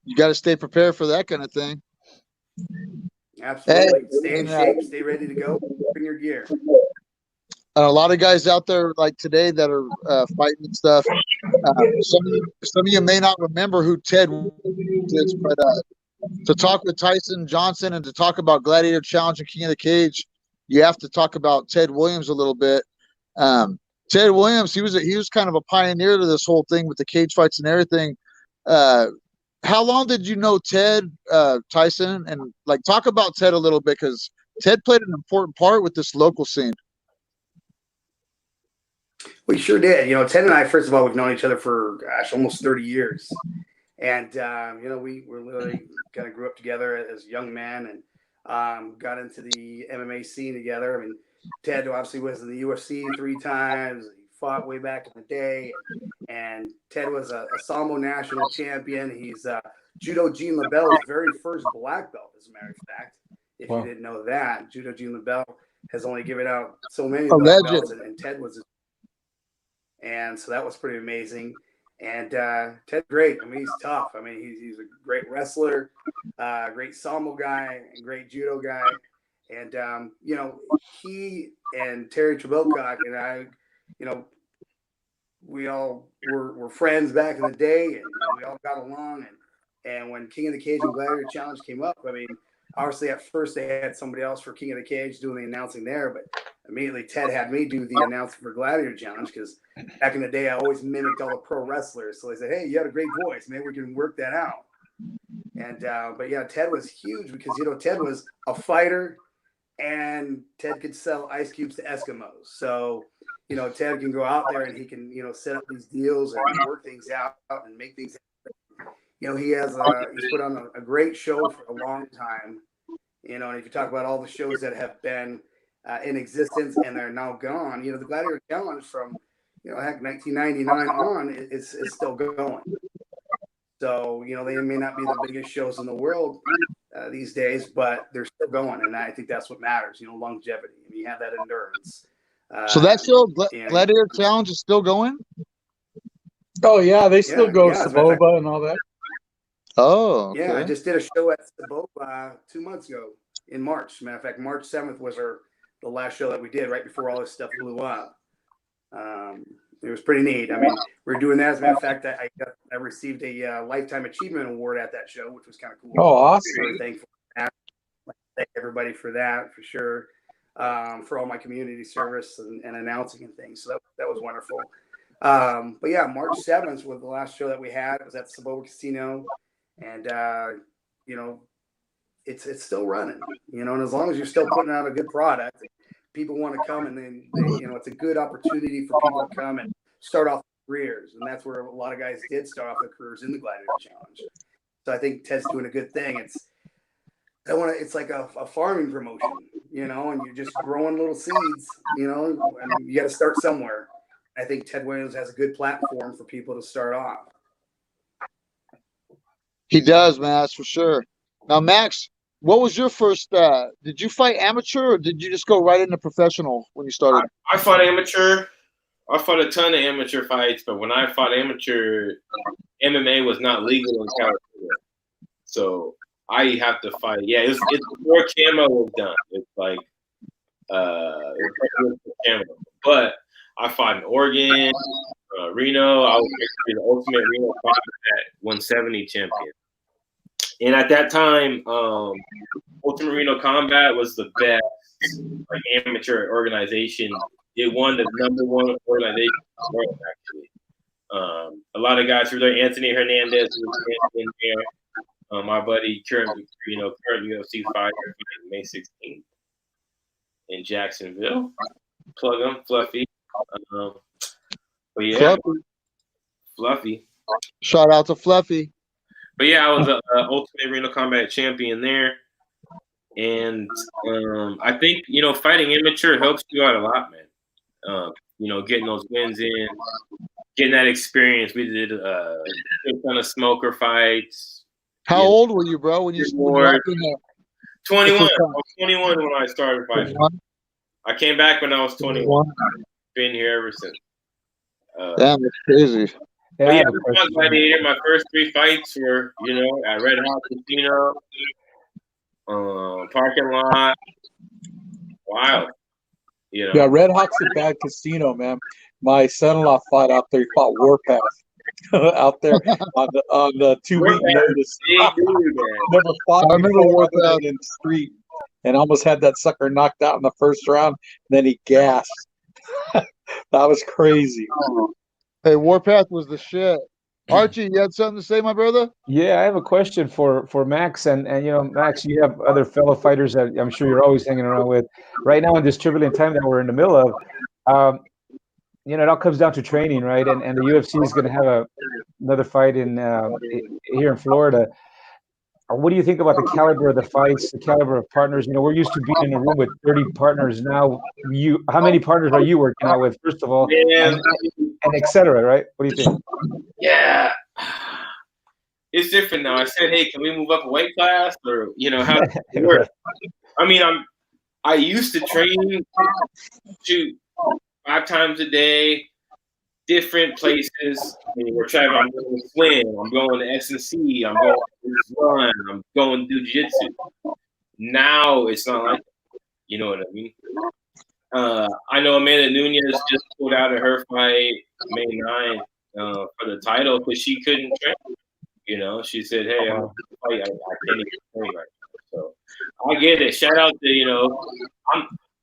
You got to stay prepared for that kind of thing. Absolutely. Stay in shape, stay ready to go, bring your gear. A lot of guys out there like today that are fighting and stuff. Some of you may not remember who Ted is, but to talk with Tyson Johnson and to talk about Gladiator Challenge and King of the Cage, you have to talk about Ted Williams a little bit. Ted Williams, he was kind of a pioneer to this whole thing with the cage fights and everything. How long did you know Ted, Tyson? And like talk about Ted a little bit, because Ted played an important part with this local scene. We sure did. You know, Ted and I, first of all, we've known each other for, almost 30 years. And, you know, we literally kind of grew up together as young men and got into the MMA scene together. I mean, Ted obviously was in the UFC 3 times. He fought way back in the day. And Ted was a Sambo national champion. He's Judo Gene LaBelle's very first black belt, as a matter of fact. If Wow. you didn't know that, Judo Gene LaBelle has only given out so many A black legend. belts, and Ted was, and so that was pretty amazing. And Ted's great. I mean, he's tough. I mean, he's a great wrestler, great sambo guy, and great judo guy. And you know, he and Terry Trebilcock and I, you know, we all were friends back in the day, and we all got along. And when King of the Cage and Gladiator Challenge came up, I mean, obviously at first they had somebody else for King of the Cage doing the announcing there, but immediately Ted had me do the announcing for Gladiator Challenge, because back in the day I always mimicked all the pro wrestlers. So they said, hey, you had a great voice, maybe we can work that out. And but yeah, Ted was huge because, you know, Ted was a fighter, and Ted could sell ice cubes to Eskimos. So, you know, Ted can go out there and he can, you know, set up these deals and work things out and make things happen. You know, he's put on a great show for a long time. You know, and if you talk about all the shows that have been in existence and they're now gone, you know, the Gladiator Challenge from, you know, heck, 1999 on is still going. So, you know, they may not be the biggest shows in the world these days, but they're still going. And I think that's what matters, you know, longevity. I mean, you have that endurance. So that show, you know, Gladiator Challenge, is still going? Oh, yeah, they still go as a matter of fact, Saboba and all that. Oh, okay. yeah, I just did a show at Saboba 2 months ago in March. As a matter of fact, March 7th was the last show that we did right before all this stuff blew up. It was pretty neat. I mean, we're doing that. As a matter of fact, I received a Lifetime Achievement Award at that show, which was kind of cool. Oh, awesome. Very thankful for that. Thank everybody for that, for sure. For all my community service and announcing and things. So that was wonderful. But yeah, March 7th was the last show that we had. It was at Saboba Casino. And, you know, it's still running, you know, and as long as you're still putting out a good product, people want to come, and then you know, it's a good opportunity for people to come and start off careers. And that's where a lot of guys did start off their careers, in the Gladiator Challenge. So I think Ted's doing a good thing. It's like a farming promotion, you know, and you're just growing little seeds, you know, and you got to start somewhere. I think Ted Williams has a good platform for people to start off. He does, man, that's for sure. Now, Max, what was your first, did you fight amateur, or did you just go right into professional when you started? I fought amateur. I fought a ton of amateur fights, but when I fought amateur, MMA was not legal in California. So I have to fight. Yeah, it's before camo was done. It's like camo. But I fought in Oregon, Reno. I was actually the Ultimate Reno Combat 170 champion. And at that time, Ultimate Reno Combat was the best amateur organization. It won the #1 organization in the world, actually. A lot of guys were there. Anthony Hernandez was in there. My buddy, current UFC fighter, May 16th in Jacksonville. Plug him, Fluffy. But yeah, Fluffy. Shout out to Fluffy. But yeah, I was an Ultimate Reno Combat champion there. And I think, you know, fighting amateur helps you out a lot, man. You know, getting those wins in, getting that experience. We did a ton of smoker fights. How old were you, bro, when you started? 21. I was 21 when I started fighting. 21? I came back when I was 21. Been here ever since. Damn, that's crazy. Yeah, Gladiator. My first 3 fights were, you know, at Red Hot Casino, parking lot. Wild. You know. Yeah, Red Hot's a bad casino, man. My son-in-law fought out there. He fought Warpath out there on the 2-week notice. Never fought. I remember Warpath in the street and almost had that sucker knocked out in the first round. And then he gasped. That was crazy. Hey, Warpath was the shit. Archie, you had something to say, my brother? Yeah, I have a question for Max, and you know, Max, you have other fellow fighters that I'm sure you're always hanging around with. Right now, in this turbulent time that we're in the middle of, you know, it all comes down to training, right? And the UFC is going to have another fight in here in Florida. What do you think about the caliber of the fights, the caliber of partners? You know, we're used to being in a room with 30 partners. Now, how many partners are you working out with, first of all, and et cetera, right? What do you think? Yeah, it's it's different now. I said, hey, can we move up a weight class, or how does it work? I mean, I used to train 5 times a day, different places. I mean, we're traveling. I'm going to swim. I'm going to S&C. I'm going to run. I'm going to do jiu-jitsu. Now it's not like that. You know what I mean? I know Amanda Nunez just pulled out of her fight May 9th for the title because she couldn't train. She said, "Hey, I'm fight. I can't even train right now." So I get it. Shout out to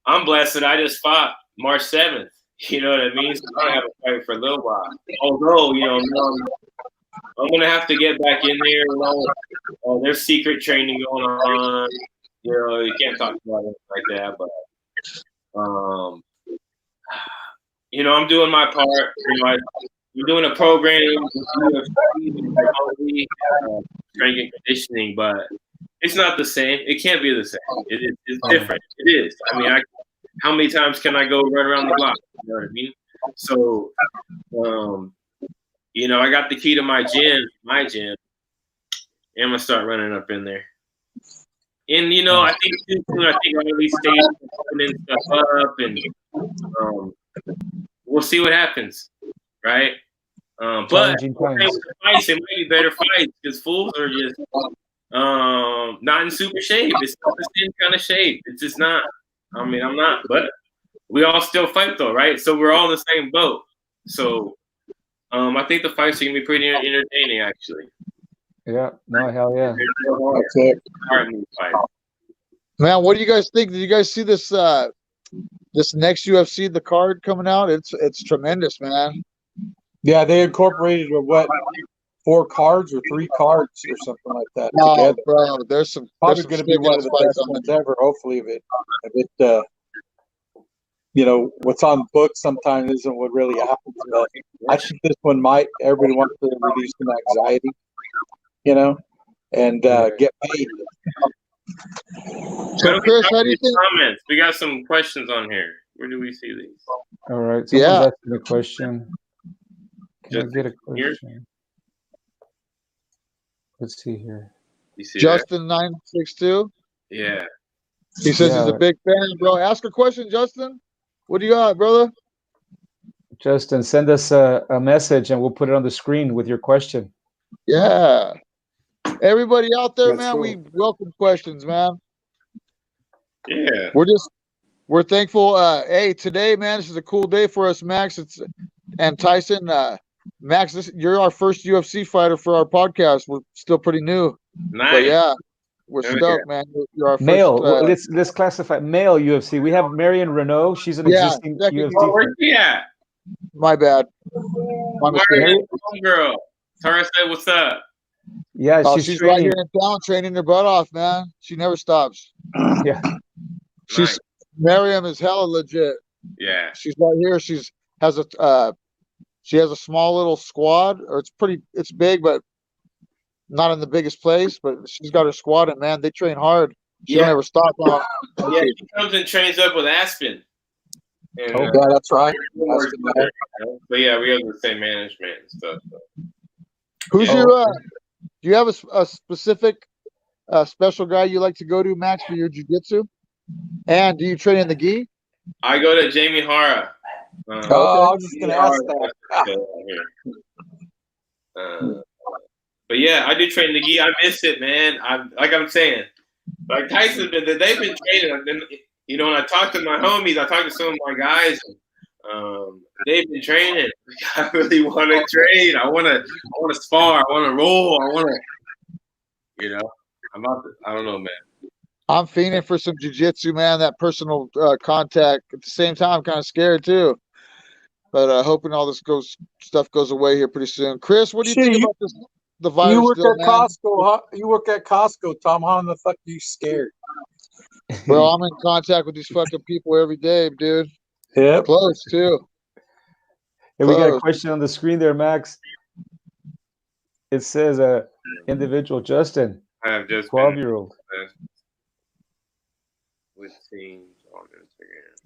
I'm blessed that I just fought March 7th. You know what I mean? So I don't have a fight for a little while. Although I'm gonna have to get back in there. There's secret training going on. You can't talk about it like that, but I'm doing my part. We're doing a program with UFC, strength and conditioning, but it's not the same. It can't be the same. It's different. It is. I mean, how many times can I go run around the block? You know what I mean? So, I got the key to my gym, and I'm gonna start running up in there. And I think all these states are putting stuff up, and we'll see what happens, right? But it might be better fights because fools are just not in super shape. It's not the same kind of shape. It's just not. I mean, I'm not, but we all still fight though, right? So we're all in the same boat. So I think the fights are gonna be pretty entertaining, actually. Yeah, no, hell yeah. That's it. Man, what do you guys think? Did you guys see this this next UFC, the card coming out? It's tremendous, man. Yeah, they incorporated 4 cards or 3 cards or something like that. Oh, together. bro, there's probably going to be one of the best ones ever. Hopefully, if it what's on books sometimes isn't what really happens. But I think this one might. Everybody wants to reduce some anxiety, and get paid. So, Chris, how do you think? Comments. We got some questions on here. Where do we see these? All right. Someone's asking a question. Can I get a question? Here? Let's see here. You see Justin 962. Yeah. He says he's a big fan, bro. Ask a question, Justin. What do you got, brother? Justin, send us a message and we'll put it on the screen with your question. Yeah. Everybody out there, That's man, cool. we welcome questions, man. Yeah. We're thankful. Hey, today, man, this is a cool day for us, Max. And Tyson. Max, you're our first UFC fighter for our podcast. We're still pretty new. Nice. But yeah, we're stoked, man. You're our male. first. Let's classify male UFC. We have Marion Renault. She's an existing UFC fighter. Where's she at? My bad. My mistake. Girl. Tara said, "What's up?" Yeah, she's right here in town training her butt off, man. She never stops. Yeah. Miriam is hella legit. Yeah. She's right here. She has a small little squad, or it's big, but not in the biggest place. But she's got her squad, and man, they train hard. She don't ever stop. Yeah, she comes and trains up with Aspen. And, yeah, that's right. But yeah, we have the same management and stuff. So. Who's your? Do you have a specific special guy you like to go to, Max, for your jiu-jitsu? And do you train in the gi? I go to Jamie Hara. I was just going to ask that. But yeah, I do train the gi. I miss it, man. I'm saying, like Tyson, they've been training. When I talk to my homies, I talk to some of my guys. They've been training. I really want to train. I want to spar. I want to roll. I want to, I don't know, man. I'm fiending for some jiu-jitsu, man. That personal contact. At the same time, I'm kind of scared too. But hoping all this stuff goes away here pretty soon. Chris, what do you think about this? The virus. You work at Costco, huh? You work at Costco, Tom. How in the fuck are you scared? Bro, I'm in contact with these fucking people every day, dude. Yeah. Close too. Hey, we got a question on the screen there, Max. It says individual Justin. I have just 12-year-old. With teams on Instagram.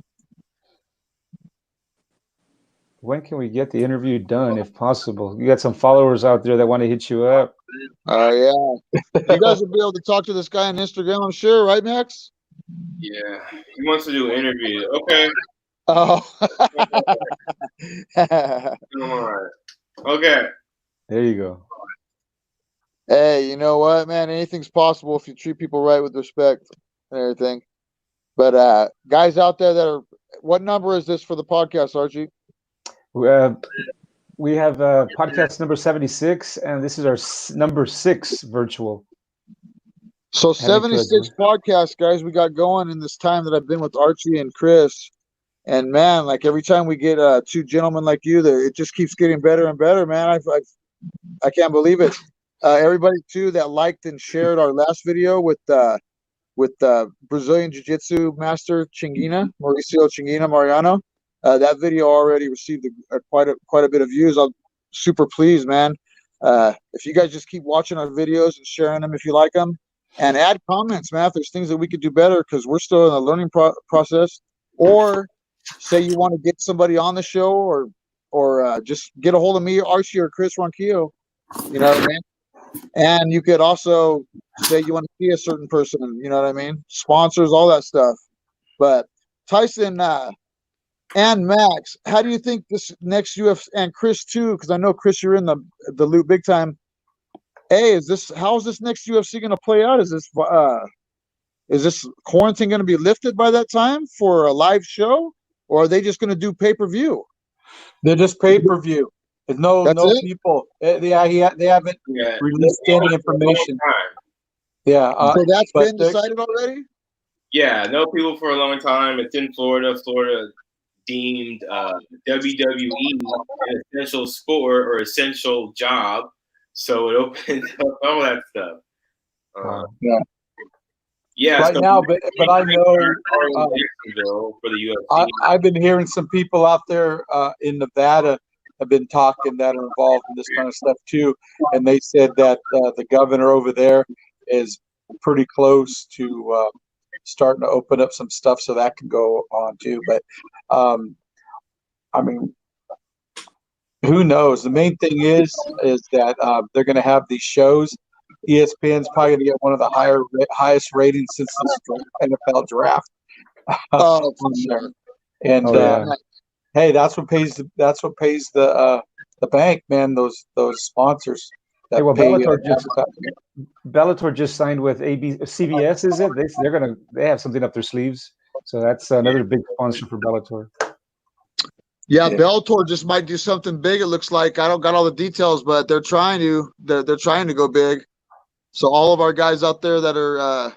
When can we get the interview done, if possible? You got some followers out there that want to hit you up. Yeah. You guys will be able to talk to this guy on Instagram, I'm sure, right, Max? Yeah, he wants to do an interview. Okay. Oh. All right. Okay. There you go. Hey, you know what, man? Anything's possible if you treat people right with respect and everything. But guys out there that are, what number is this for the podcast, Archie? We have podcast number 76, and this is our number 6 virtual. So 76 podcasts, guys, we got going in this time that I've been with Archie and Chris. And man, like every time we get two gentlemen like you, it just keeps getting better and better, man. I can't believe it. Everybody too that liked and shared our last video with Brazilian Jiu-Jitsu master Mauricio Chinguina Mariano. That video already received quite a bit of views. I'm super pleased, man. If you guys just keep watching our videos and sharing them if you like them, and add comments, man, if there's things that we could do better, because we're still in the learning process. Or say you want to get somebody on the show, or just get a hold of me, Archie, or Chris Ronquillo. You know what I mean? And you could also say you want to see a certain person, you know what I mean? Sponsors, all that stuff. But Tyson and Max, how do you think this next UFC, and Chris too, because I know Chris, you're in the loop big time. Hey, how is this next UFC going to play out? Is this quarantine going to be lifted by that time for a live show, or are they just going to do pay-per-view? They're just pay-per-view. There's no people. They haven't released any information. Yeah. So that's been decided already? Yeah, no people for a long time. It's in Florida. Florida deemed WWE an essential sport or essential job. So it opens up all that stuff. Yeah. Right so now, but I know for the UFC. I've been hearing some people out there in Nevada have been talking that are involved in this kind of stuff too, and they said that the governor over there is pretty close to starting to open up some stuff so that can go on too. But I mean, who knows? The main thing is that they're going to have these shows. ESPN's probably going to get one of the highest ratings since the NFL draft. And hey, that's what pays the bank, man. Those sponsors. Hey, well, Bellator just signed with CBS. Is it? They have something up their sleeves. So that's another big sponsor for Bellator. Yeah, Bellator just might do something big. It looks like. I don't got all the details, but they're trying to. They're trying to go big. So all of our guys out there that are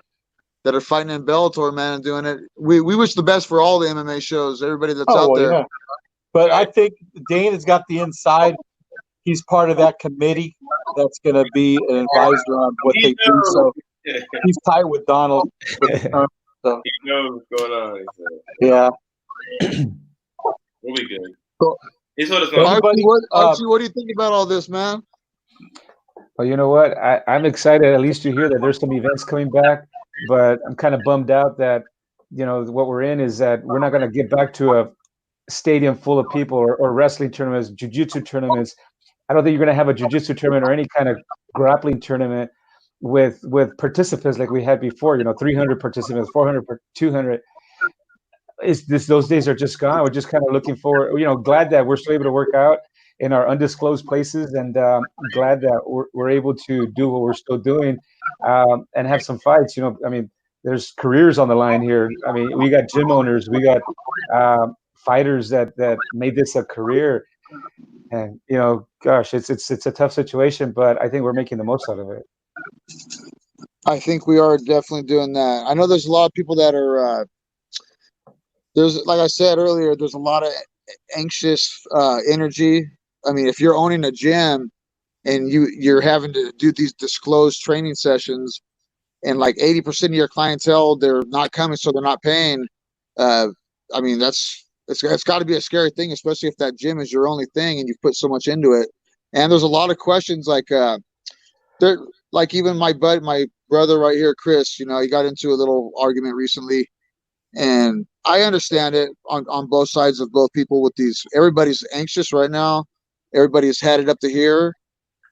fighting in Bellator, man, and doing it, we wish the best for all the MMA shows. Everybody that's out there. Yeah. But I think Dana's got the inside. He's part of that committee that's going to be an advisor on what they do. So he's tight with Donald. So. He knows what's going on. So. Yeah. We'll be good. Cool. Archie, what do you think about all this, man? Well, you know what? I'm excited at least to hear that there's some events coming back, but I'm kind of bummed out that, what we're in is that we're not going to get back to a stadium full of people or wrestling tournaments, jiu-jitsu tournaments. I don't think you're going to have a jiu-jitsu tournament or any kind of grappling tournament with participants like we had before, 300 participants, 400, 200. Those days are just gone. We're just kind of looking forward, glad that we're still able to work out in our undisclosed places, and glad that we're able to do what we're still doing and have some fights. There's careers on the line here. We got gym owners, we got fighters that made this a career, and gosh, it's a tough situation, but I think we're making the most out of it. I think we are definitely doing that. I know there's a lot of people that are there's, like I said earlier, there's a lot of anxious energy. If you're owning a gym and you're having to do these disclosed training sessions, and like 80% of your clientele, they're not coming, so they're not paying. It's got to be a scary thing, especially if that gym is your only thing and you put so much into it. And there's a lot of questions like even my brother right here, Chris. He got into a little argument recently, and I understand it on both sides of both people with these. Everybody's anxious right now. Everybody's headed up to here.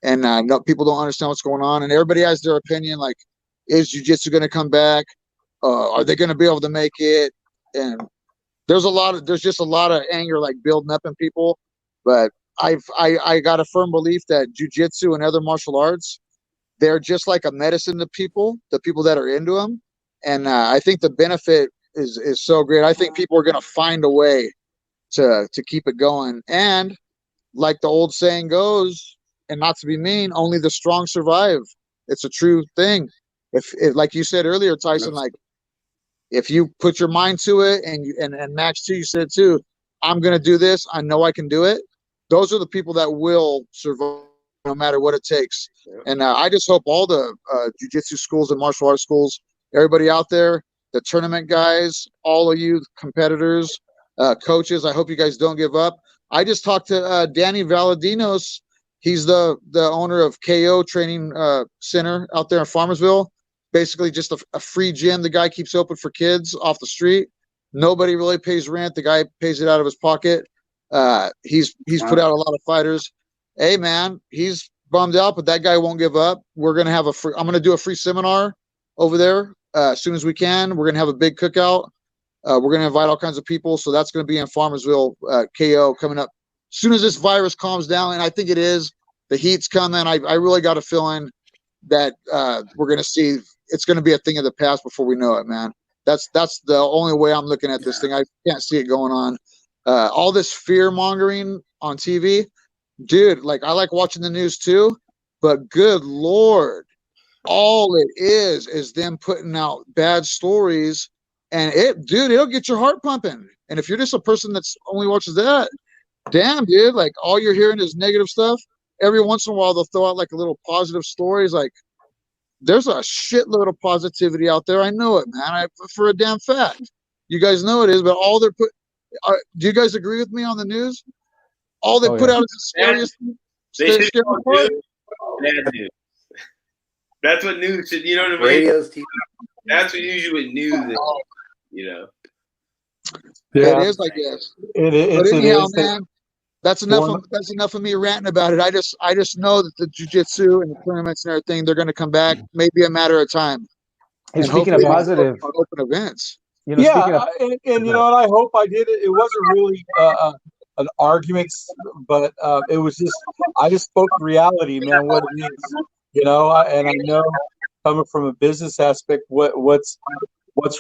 and no, people don't understand what's going on, and everybody has their opinion. Like, is jiu-jitsu going to come back? Are they going to be able to make it? And there's just a lot of anger like building up in people. But I got a firm belief that jiu-jitsu and other martial arts, they're just like a medicine to people, the people that are into them. And I think the benefit is so great. I think people are going to find a way to keep it going. And like the old saying goes, and not to be mean, only the strong survive. It's a true thing. If like you said earlier, Tyson, like if you put your mind to it, and Max too, you said too, I'm going to do this. I know I can do it. Those are the people that will survive no matter what it takes. And I just hope all the jiu-jitsu schools and martial arts schools, everybody out there, the tournament guys, all of you competitors, coaches, I hope you guys don't give up. I just talked to Danny Valadinos. He's the owner of KO Training Center out there in Farmersville. Basically just a free gym the guy keeps open for kids off the street. Nobody really pays rent. The guy pays it out of his pocket. He's put out a lot of fighters. Hey man, he's bummed out, but that guy won't give up. We're gonna have I'm gonna do a free seminar over there as soon as we can. We're gonna have a big cookout. We're gonna invite all kinds of people. So that's gonna be in Farmersville, KO, coming up as soon as this virus calms down. And I think it is. The heat's coming. I really got a feeling that we're gonna see. It's gonna be a thing of the past before we know it, man. That's the only way I'm looking at this thing. I can't see it going on. All this fear mongering on TV, dude. Like I like watching the news too, but good Lord, all it is them putting out bad stories, and it'll get your heart pumping. And if you're just a person that's only watches that, damn, dude, like all you're hearing is negative stuff. Every once in a while, they'll throw out like a little positive stories. Like there's a shitload of positivity out there. I know it, man. For a damn fact. You guys know it is, but all they're do you guys agree with me on the news? All they put out is the scariest part. Bad news. That's what news should, you know what I mean? Radio's TV. That's what usually what news is, you know. Yeah. It is, I guess. But anyhow, man, that's enough of me ranting about it. I just know that the jiu-jitsu and the tournaments and everything, they're going to come back. Maybe a matter of time. And speaking of positive, open events. You know, and you know, and I hope I did it. It wasn't really an argument, but it was just I just spoke reality, man. What it is, you know, and I know coming from a business aspect, what's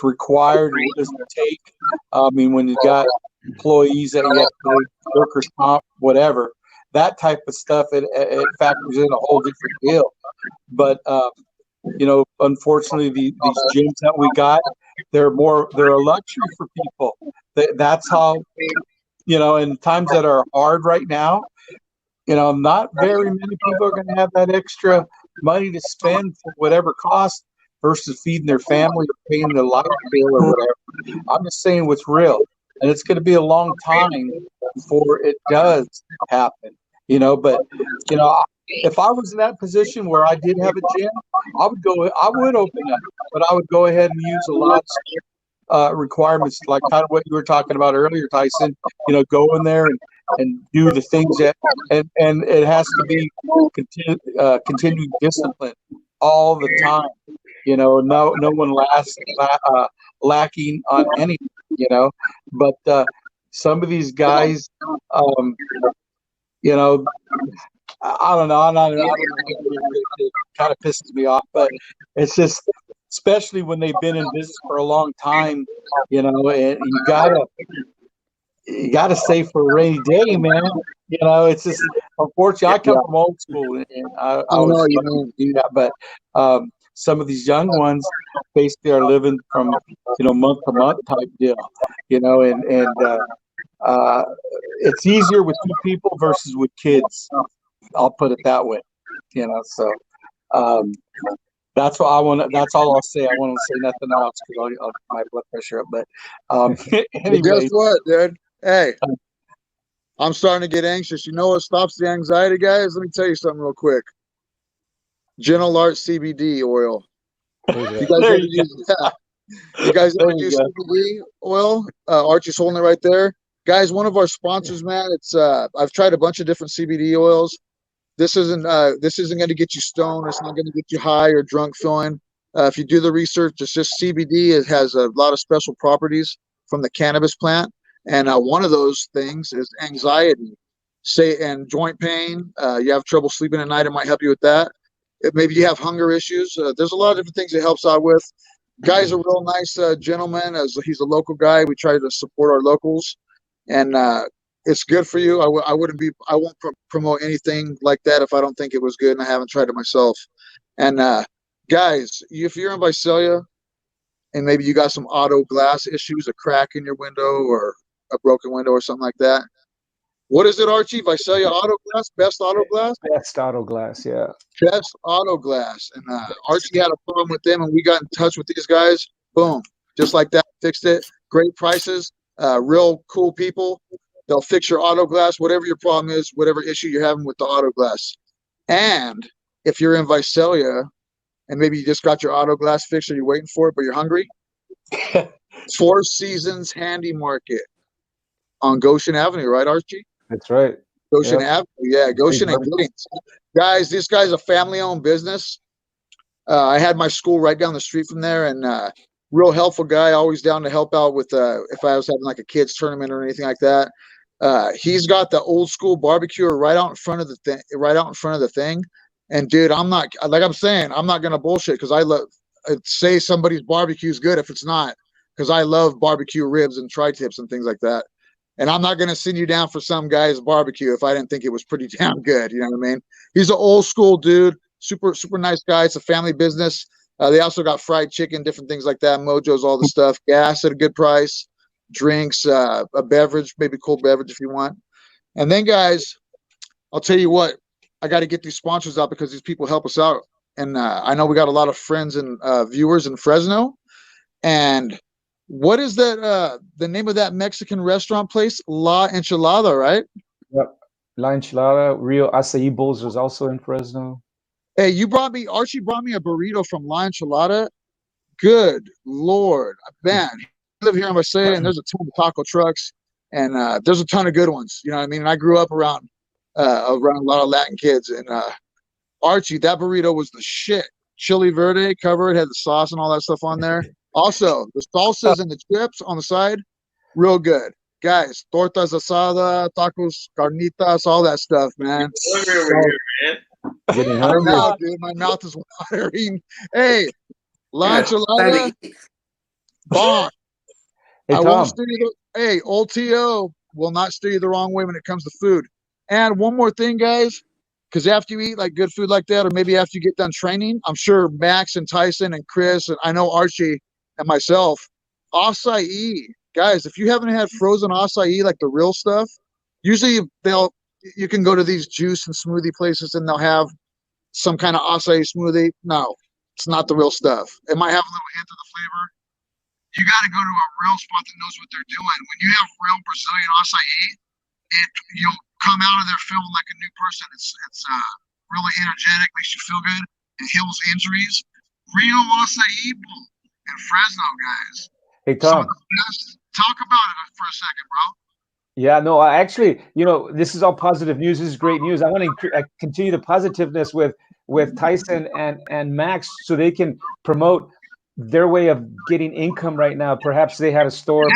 required, what does it take? I mean, when you got employees that you have to pay, workers' comp, whatever, that type of stuff, it factors in a whole different deal. But you know, unfortunately, these gyms that we got, they're a luxury for people. That's how, you know, in times that are hard right now, you know, not very many people are going to have that extra money to spend for whatever cost versus feeding their family or paying the light bill or whatever. I'm just saying what's real, and it's going to be a long time before it does happen, you know. But you know, if I was in that position where I did have a gym, I would open up, but I would go ahead and use a lot of requirements, like kind of what you were talking about earlier, Tyson. You know, go in there and do the things that, and it has to be continued discipline all the time. You know, no one lacking on anything. You know, but some of these guys, you know, I don't know. It kind of pisses me off, but it's just, especially when they've been in business for a long time, you know, and you gotta save for a rainy day, man. You know, it's just, unfortunately, I come from old school, and I was to do that, but some of these young ones basically are living from, you know, month to month type deal, you know, and it's easier with two people versus with kids. I'll put it that way, you know. So that's what I want. That's all I'll say. I won't say nothing else because I'll get my blood pressure up. But anyway, guess what, dude? Hey, I'm starting to get anxious. You know what stops the anxiety, guys? Let me tell you something real quick. Gentle Art CBD oil. You guys ever use that? You guys ever use CBD oil? Archie's holding it right there. Guys, one of our sponsors, man, it's I've tried a bunch of different CBD oils. this isn't going to get you stoned. It's not going to get you high or drunk feeling. If you do the research, it's just CBD. It has a lot of special properties from the cannabis plant, and one of those things is anxiety, and joint pain. You have trouble sleeping at night, it might help you with that. Maybe you have hunger issues. There's a lot of different things it helps out with. Guy's a real nice gentleman. As he's a local guy, we try to support our locals, and it's good for you. I won't promote anything like that if I don't think it was good and I haven't tried it myself. And guys, if you're in Visalia and maybe you got some auto glass issues, a crack in your window or a broken window or something like that. What is it, Archie? Visalia Auto Glass? Best Auto Glass? Best Auto Glass, yeah. Best Auto Glass. And Archie had a problem with them, and we got in touch with these guys. Boom. Just like that. Fixed it. Great prices. Real cool people. They'll fix your auto glass, whatever your problem is, whatever issue you're having with the auto glass. And if you're in Visalia and maybe you just got your auto glass fixed or you're waiting for it, but you're hungry, Four Seasons Handy Market on Goshen Avenue, right, Archie? That's right. Goshen Avenue, yeah, Goshen and Giddings. Guys, this guy's a family-owned business. I had my school right down the street from there, and real helpful guy, always down to help out with if I was having like a kids tournament or anything like that. He's got the old school barbecue right out in front of the thing. And dude, I'm not gonna bullshit because I love say somebody's barbecue is good if it's not, because I love barbecue ribs and tri-tips and things like that. And I'm not going to send you down for some guy's barbecue if I didn't think it was pretty damn good. You know what I mean? He's an old school dude, super nice guy. It's a family business. They also got fried chicken, different things like that. Mojo's, all the stuff. Gas at a good price. Drinks, a beverage, maybe cold beverage if you want. And then, guys, I'll tell you what. I got to get these sponsors out because these people help us out. And I know we got a lot of friends and viewers in Fresno. And what is that? The name of that Mexican restaurant place? La Enchilada, right? Yep. La Enchilada. Real acai bowls is also in Fresno. Hey, Archie brought me a burrito from La Enchilada. Good Lord. Man, I live here in Visalia, and there's a ton of taco trucks, and there's a ton of good ones. You know what I mean? And I grew up around a lot of Latin kids, and Archie, that burrito was the shit. Chili verde covered, had the sauce and all that stuff on there. Also, the salsas and the chips on the side, real good. Guys, tortas asada, tacos, carnitas, all that stuff, man. Getting hungry. Know, dude, my mouth is watering. Hey, La Enchilada, bomb. Hey, I Tom. won't steer you hey, old TO will not steer you the wrong way when it comes to food. And one more thing, guys, because after you eat like good food like that, or maybe after you get done training, I'm sure Max and Tyson and Chris, and I know Archie and myself, acai. Guys, if you haven't had frozen acai, like the real stuff, usually you can go to these juice and smoothie places and they'll have some kind of acai smoothie. No, it's not the real stuff. It might have a little hint of the flavor. You got to go to a real spot that knows what they're doing. When you have real Brazilian acai, you'll come out of there feeling like a new person. It's really energetic, makes you feel good. It heals injuries. Real acai bowl in Fresno, guys. Hey, Tom. Talk about it for a second, bro. Yeah, no, I actually, this is all positive news. This is great news. I want to continue the positiveness with Tyson and Max so they can promote their way of getting income right now. Perhaps they had a store,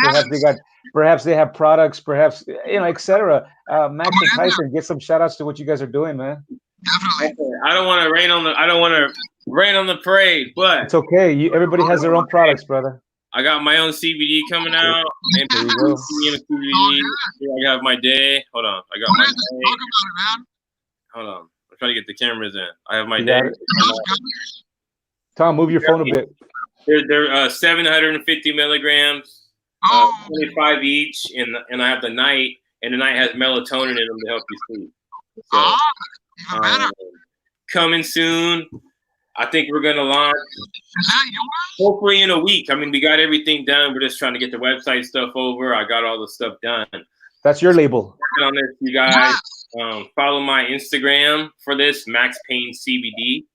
perhaps they have products, perhaps, etc. Max and Tyson, get some shout outs to what you guys are doing, man. Definitely. I don't want to rain on the parade, but it's okay. Everybody has their own products, brother. I got my own CBD coming out. And there you go. CBD. I have my day. Hold on. I got my day. Talk about it, man. Hold on. I'm trying to get the cameras in. I have my day. Tom, move your phone a bit. They're 750 milligrams, 25 each, and I have the night, and the night has melatonin in them to help you sleep. So, even better. Coming soon. I think we're going to launch. Is that yours? Hopefully in a week. I mean, we got everything done. We're just trying to get the website stuff over. I got all the stuff done. That's your label. On this, you guys. Follow my Instagram for this, Max Payne CBD.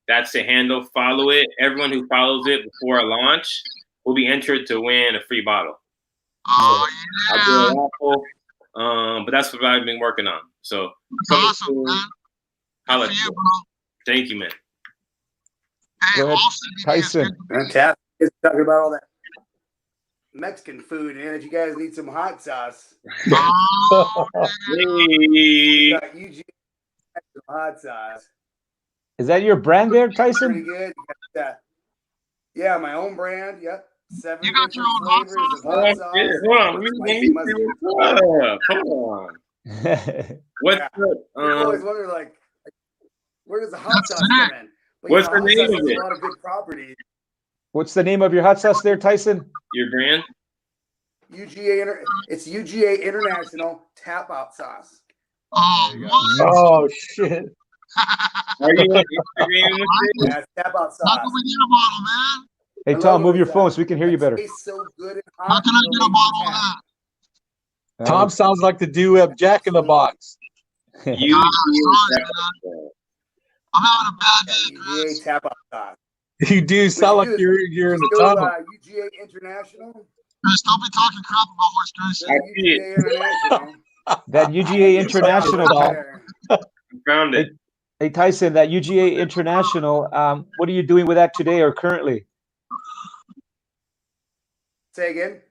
That's the handle. Follow it. Everyone who follows it before I launch will be entered to win a free bottle. Oh, yeah. But that's what I've been working on. So awesome, man. Holla. For you, bro. Thank you, man. Hey, Go ahead, Austin, Tyson. Fantastic. Talking about all that Mexican food, and if you guys need some hot sauce, Oh, Hey. got UGA hot sauce. Is that your brand there, Tyson? Pretty good. Yeah, my own brand. Yep. 7 You got your different own hot flavors of sauce? hot Oh, sauce. shit. Hold on. Let Spicy me mustard. see what's up. Hold on. What's Yeah. up? People always wonder, like, where does the hot sauce come in? But, What's the hot name sauce of has it? a lot of good properties. What's the name of your hot sauce there, Tyson? Your brand? It's UGA International Tap Out Sauce. Oh, There you go. what? Oh shit! Are you on Instagram with it? Yeah, it's Tap Out How sauce. can we get a bottle, man? Hey, I Tom, love move it your with phone that. so we can hear you It better. tastes so good and How hot. can I it'll get a make you bottle of tap. that? Tom sounds like the dude Jack in the Box. You. Sorry, man. I'm having a bad day, UGA Chris. Tap Out sauce. You do sound like you're in the Go tunnel. UGA International. Chris, don't be talking crap about horse Chris. Go to UGA International. That UGA International. I found it. Hey, Tyson, that UGA International, what are you doing with that today or currently? Say again.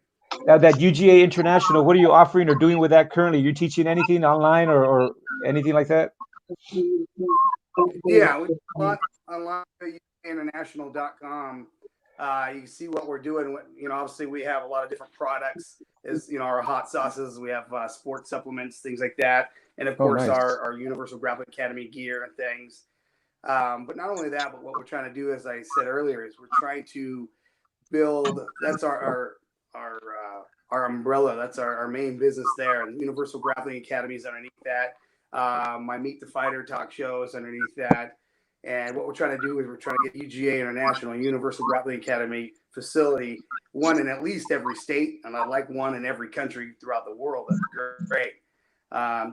That UGA International, what are you offering or doing with that currently? You teaching anything online or anything like that? Yeah, we online at international.com. You can see what we're doing. Obviously we have a lot of different products. Our hot sauces. We have sports supplements, things like that, and of course nice. our Universal Grappling Academy gear and things. But not only that, but what we're trying to do, as I said earlier, is we're trying to build. That's our umbrella. That's our main business there. And Universal Grappling Academy is underneath that. My Meet the Fighter talk show is underneath that. And what we're trying to do is we're trying to get UGA International, Universal Grappling Academy facility, one in at least every state, and I'd like one in every country throughout the world. That'd be great.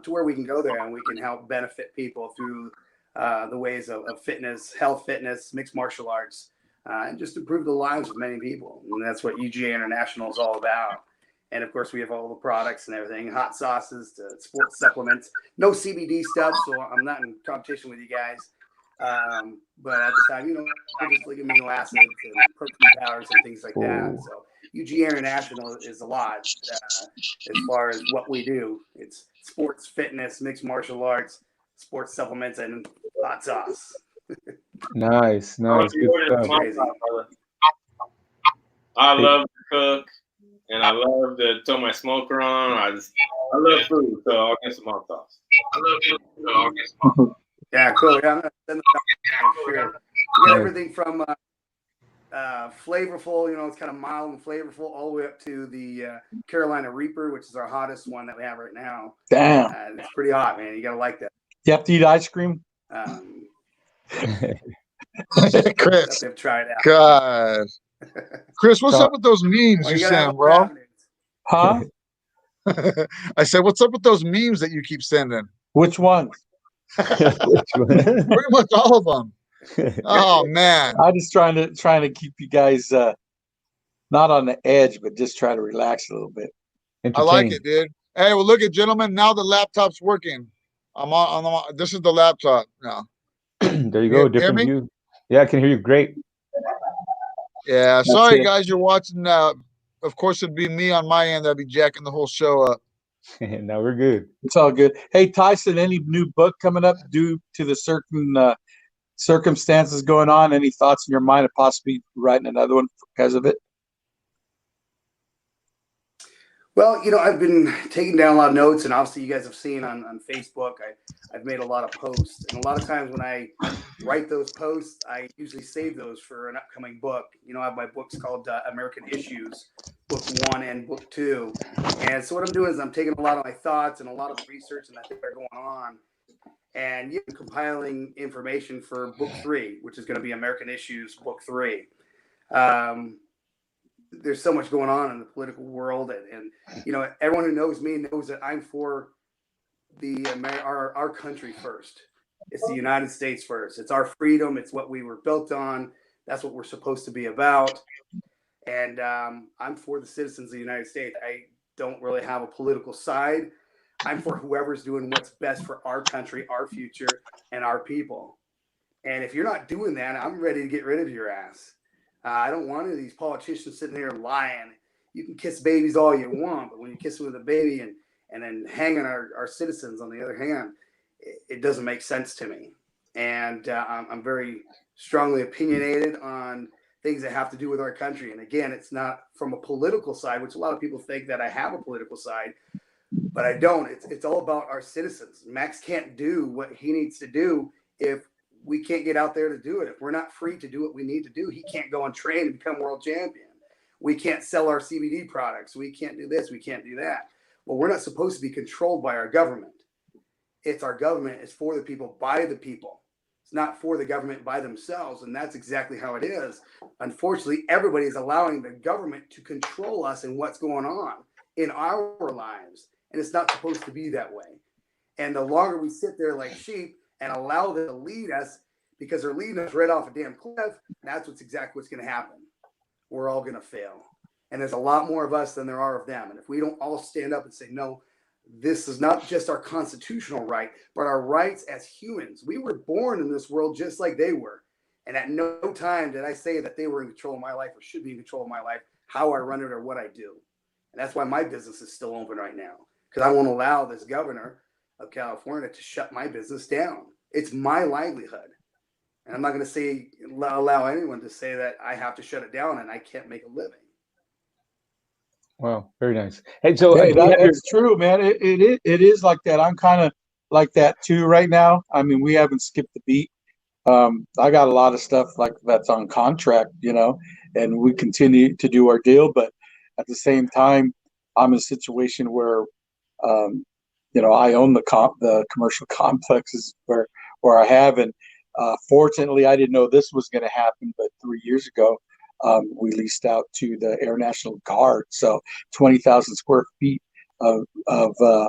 To where we can go there and we can help benefit people through the ways of fitness, health, fitness, mixed martial arts, and just improve the lives of many people. And that's what UGA International is all about. And of course, we have all the products and everything, hot sauces to sports supplements, no CBD stuff. So I'm not in competition with you guys. But at the time, just like amino acids and protein powders and things like that. So UGA International is a lot as far as what we do. It's sports, fitness, mixed martial arts, sports supplements, and hot sauce. Nice. Good stuff. I love to cook, and I love to throw my smoker on. I love food, so I'll get some hot sauce. Yeah, cool. Yeah, I'm gonna send them down for sure. We got everything from flavorful, it's kind of mild and flavorful, all the way up to the Carolina Reaper, which is our hottest one that we have right now. Damn. It's pretty hot, man. You gotta like that. You have to eat ice cream? Chris, have tried it out. God. Chris, what's up with those memes you send, bro? Huh? I said, what's up with those memes that you keep sending? Which one? Pretty much all of them. Oh man, I'm just trying to keep you guys not on the edge, but just try to relax a little bit. I like it, dude. Hey, well, look at gentlemen. Now the laptop's working. I'm on. This is the laptop now. There you go. Different view. Yeah, I can hear you great. Yeah, that's sorry guys, you're watching. Of course, it'd be me on my end. That'd be jacking the whole show up. Now we're good. It's all good. Hey, Tyson, any new book coming up due to the certain circumstances going on? Any thoughts in your mind of possibly writing another one because of it? Well, I've been taking down a lot of notes, and obviously you guys have seen on Facebook, I've made a lot of posts. And a lot of times when I write those posts, I usually save those for an upcoming book. I have my books called American Issues, Book 1 and Book 2. And so what I'm doing is I'm taking a lot of my thoughts and a lot of research and that are going on, and compiling information for Book 3, which is going to be American Issues, Book 3. There's so much going on in the political world, and everyone who knows me knows that I'm for our country first. It's the United States first. It's our freedom. It's what we were built on. That's what we're supposed to be about. And I'm for the citizens of the United States. I don't really have a political side. I'm for whoever's doing what's best for our country, our future, and our people. And if you're not doing that, I'm ready to get rid of your ass. I don't want any of these politicians sitting there lying. You can kiss babies all you want, but when you kiss them with a baby and then hanging our citizens on the other hand, it doesn't make sense to me. And I'm very strongly opinionated on things that have to do with our country. And again, it's not from a political side, which a lot of people think that I have a political side, but I don't. It's all about our citizens. Max can't do what he needs to do if we can't get out there to do it. If we're not free to do what we need to do, he can't go and train and become world champion. We can't sell our CBD products. We can't do this. We can't do that. Well, we're not supposed to be controlled by our government. It's our government. It's for the people, by the people. It's not for the government by themselves. And that's exactly how it is. Unfortunately, everybody is allowing the government to control us and what's going on in our lives. And it's not supposed to be that way. And the longer we sit there like sheep and allow them to lead us, because they're leading us right off a damn cliff, that's exactly what's going to happen. We're all going to fail. And there's a lot more of us than there are of them. And if we don't all stand up and say, no, this is not just our constitutional right, but our rights as humans. We were born in this world just like they were. And at no time did I say that they were in control of my life or should be in control of my life, how I run it or what I do. And that's why my business is still open right now, because I won't allow this governor of California to shut my business down. It's my livelihood. And I'm not going to allow anyone to say that I have to shut it down and I can't make a living. Wow, very nice. Hey, so that's true, man. It is like that. I'm kind of like that too right now. I mean, we haven't skipped the beat. I got a lot of stuff like that's on contract, and we continue to do our deal. But at the same time, I'm in a situation where, I own the commercial complexes where I have, and fortunately, I didn't know this was going to happen. But 3 years ago, we leased out to the Air National Guard, so 20,000 square feet of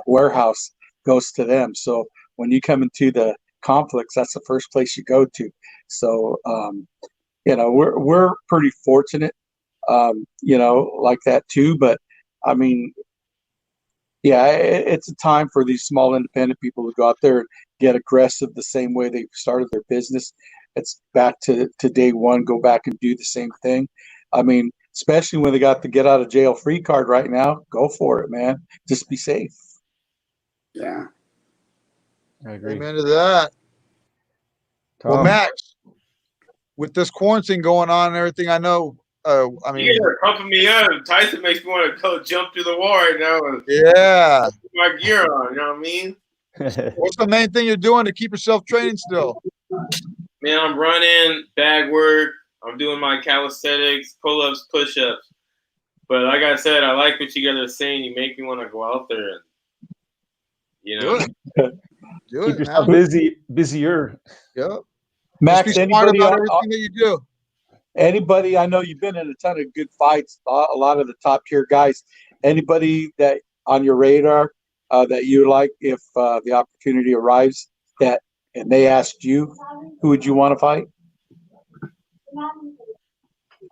warehouse goes to them. So when you come into the complex, that's the first place you go to. So we're pretty fortunate, like that too. But I mean, yeah, it's a time for these small independent people to go out there and get aggressive the same way they started their business. It's back to day one, go back and do the same thing. I mean, especially when they got the get out of jail free card right now, go for it, man. Just be safe. Yeah. I agree. Amen to that. Tom. Well, Max, with this quarantine going on and everything, I know, you're pumping me up. Tyson makes me want to go jump through the wall right now. Yeah. Put my gear on, you know what I mean? What's the main thing you're doing to keep yourself training still? Man, I'm running, bag work. I'm doing my calisthenics, pull-ups, push-ups. But like I said, I like what you guys are saying. You make me want to go out there and, Do it. Keep yourself busier. Yep. Max, anybody about everything that you do. Anybody, I know you've been in a ton of good fights, a lot of the top tier guys. Anybody that on your radar that you like, if the opportunity arrives, and they asked you, who would you want to fight?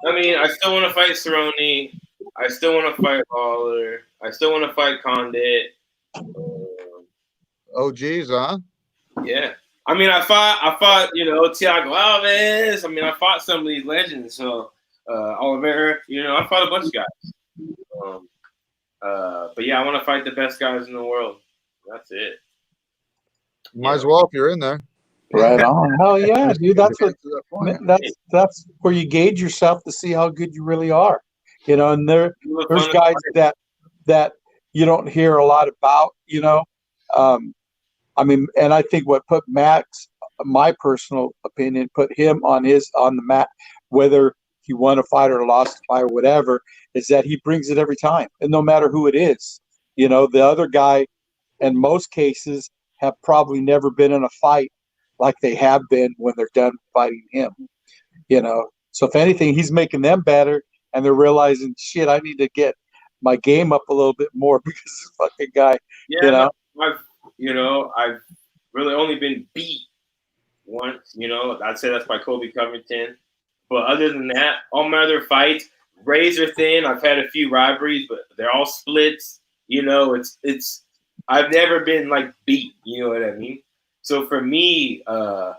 I mean, I still want to fight Cerrone. I still want to fight Lawler. I still want to fight Condit. Oh, geez, huh? Yeah. I mean, I fought, Thiago Alves. I mean, I fought some of these legends. So, Oliveira, I fought a bunch of guys. But yeah, I want to fight the best guys in the world. That's it. Might as well if you're in there. Right on. Hell yeah, dude. That's where you gauge yourself to see how good you really are. And there's guys that you don't hear a lot about, I mean, and I think what put Max, my personal opinion, put him on the map, whether he won a fight or lost a fight or whatever, is that he brings it every time. And no matter who it is, the other guy, in most cases, have probably never been in a fight like they have been when they're done fighting him. So if anything, he's making them better, and they're realizing, shit, I need to get my game up a little bit more because this fucking guy, I've really only been beat once, I'd say that's by Kobe Covington. But other than that, all my other fights, razor thin. I've had a few rivalries, but they're all splits. It's I've never been like beat. You know what I mean? So for me, I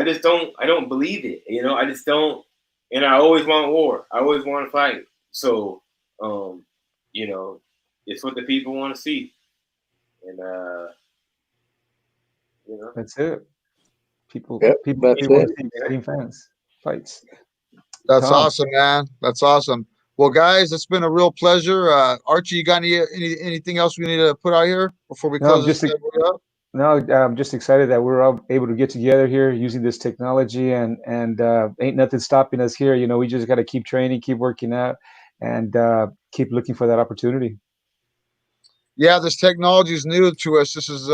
don't believe it. You know, I just don't. And I always want war. I always want to fight. So, you know, it's what the people want to see. And you know, That's it. People Yep, people that's want it. to see exciting fights. That's Tom. awesome, man. That's awesome. Well, guys, it's been a real pleasure. Archie, you got anything else we need to put out here before we No, I'm close this just up? no, I'm just excited that we're all able to get together here using this technology, and ain't nothing stopping us here. You know, we just got to keep training, keep working out, and keep looking for that opportunity. Yeah, this technology is new to us. This is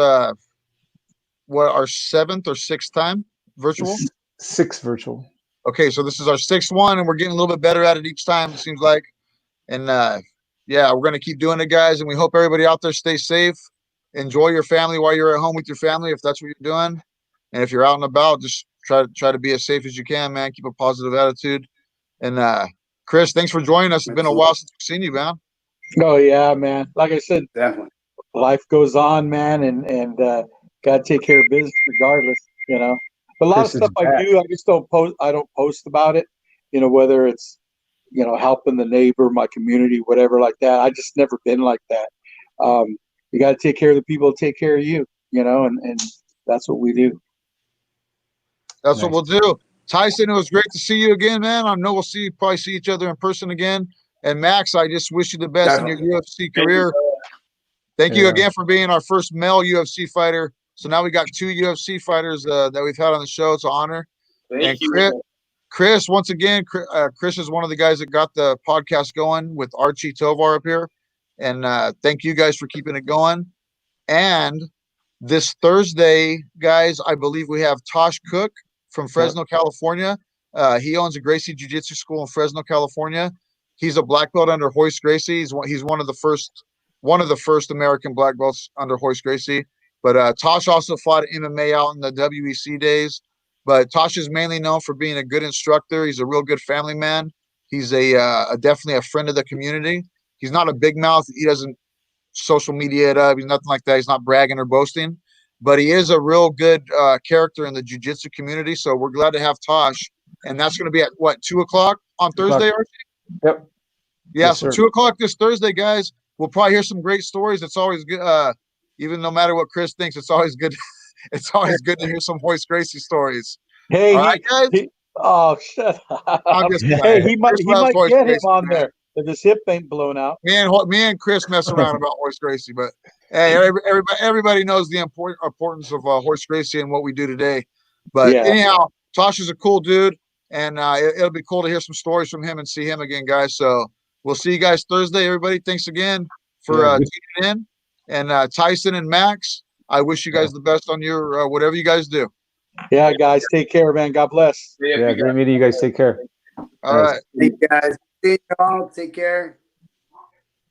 what, our 7th or 6th time virtual? Six virtual. Okay, so this is our 6th one, and we're getting a little bit better at it each time, it seems like. And yeah, we're gonna keep doing it, guys, and we hope everybody out there stays safe. Enjoy your family while you're at home with your family, if that's what you're doing. And if you're out and about, just try to be as safe as you can, man. Keep a positive attitude. And Chris, thanks for joining us. It's been a while since we've seen you, man. Oh yeah, man. Like I said, Definitely. life goes on, man, and gotta take care of business regardless, you know. But a lot of Chris is stuff I back. do, I just don't post. I don't post about it, you know, whether it's, you know, helping the neighbor, my community, whatever like that. I just never been like that. You got to take care of the people that take care of you, you know, and that's what we do. That's Nice. what we'll do. Tyson, it was great to see you again, man. I know we'll probably see each other in person again. And Max, I just wish you the best in your UFC career. Thank you again for being our first male UFC fighter. So now we got 2 UFC fighters that we've had on the show. It's an honor. thank you. Chris, once again, Chris is one of the guys that got the podcast going with Archie Tovar up here. And thank you guys for keeping it going. And this Thursday, guys, I believe we have Tosh Cook from Fresno, California. He owns a Gracie Jiu-Jitsu school in Fresno, California. He's a black belt under Hoist Gracie. He's one of the first American black belts under Hoist Gracie. But Tosh also fought MMA out in the WEC days. But Tosh is mainly known for being a good instructor. He's a real good family man. He's definitely a friend of the community. He's not a big mouth. He doesn't social media it up. He's nothing like that. He's not bragging or boasting, but he is a real good character in the jiu-jitsu community. So we're glad to have Tosh, and that's going to be at what, 2:00 on Thursday, Archie? Yep. Yeah, Yes, so sir. 2:00 this Thursday, guys. We'll probably hear some great stories. It's always good, even no matter what Chris thinks. It's always good. It's always good to hear some Hoist Gracie stories. Hey, all right, guys. Oh, shut up. I'm just Hey, he might Hoist get him Gracie, on man. there if his hip ain't blown out. Me and Chris mess around about Hoist Gracie, but hey, everybody knows the importance of Hoist Gracie and what we do today. But anyhow, Tosh is a cool dude, and it'll be cool to hear some stories from him and see him again, guys. So we'll see you guys Thursday, everybody. Thanks again for tuning in. And Tyson and Max, I wish you guys the best on your whatever you guys do. Yeah, guys, take care, man. God bless. Yeah, great meeting you guys. Take care. All right. Thank you guys. See you all. Take care.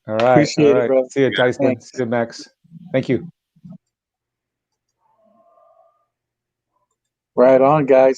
All right. Appreciate it, bro. See you, Tyson. Thanks. See you, Max. Thank you. Right on, guys.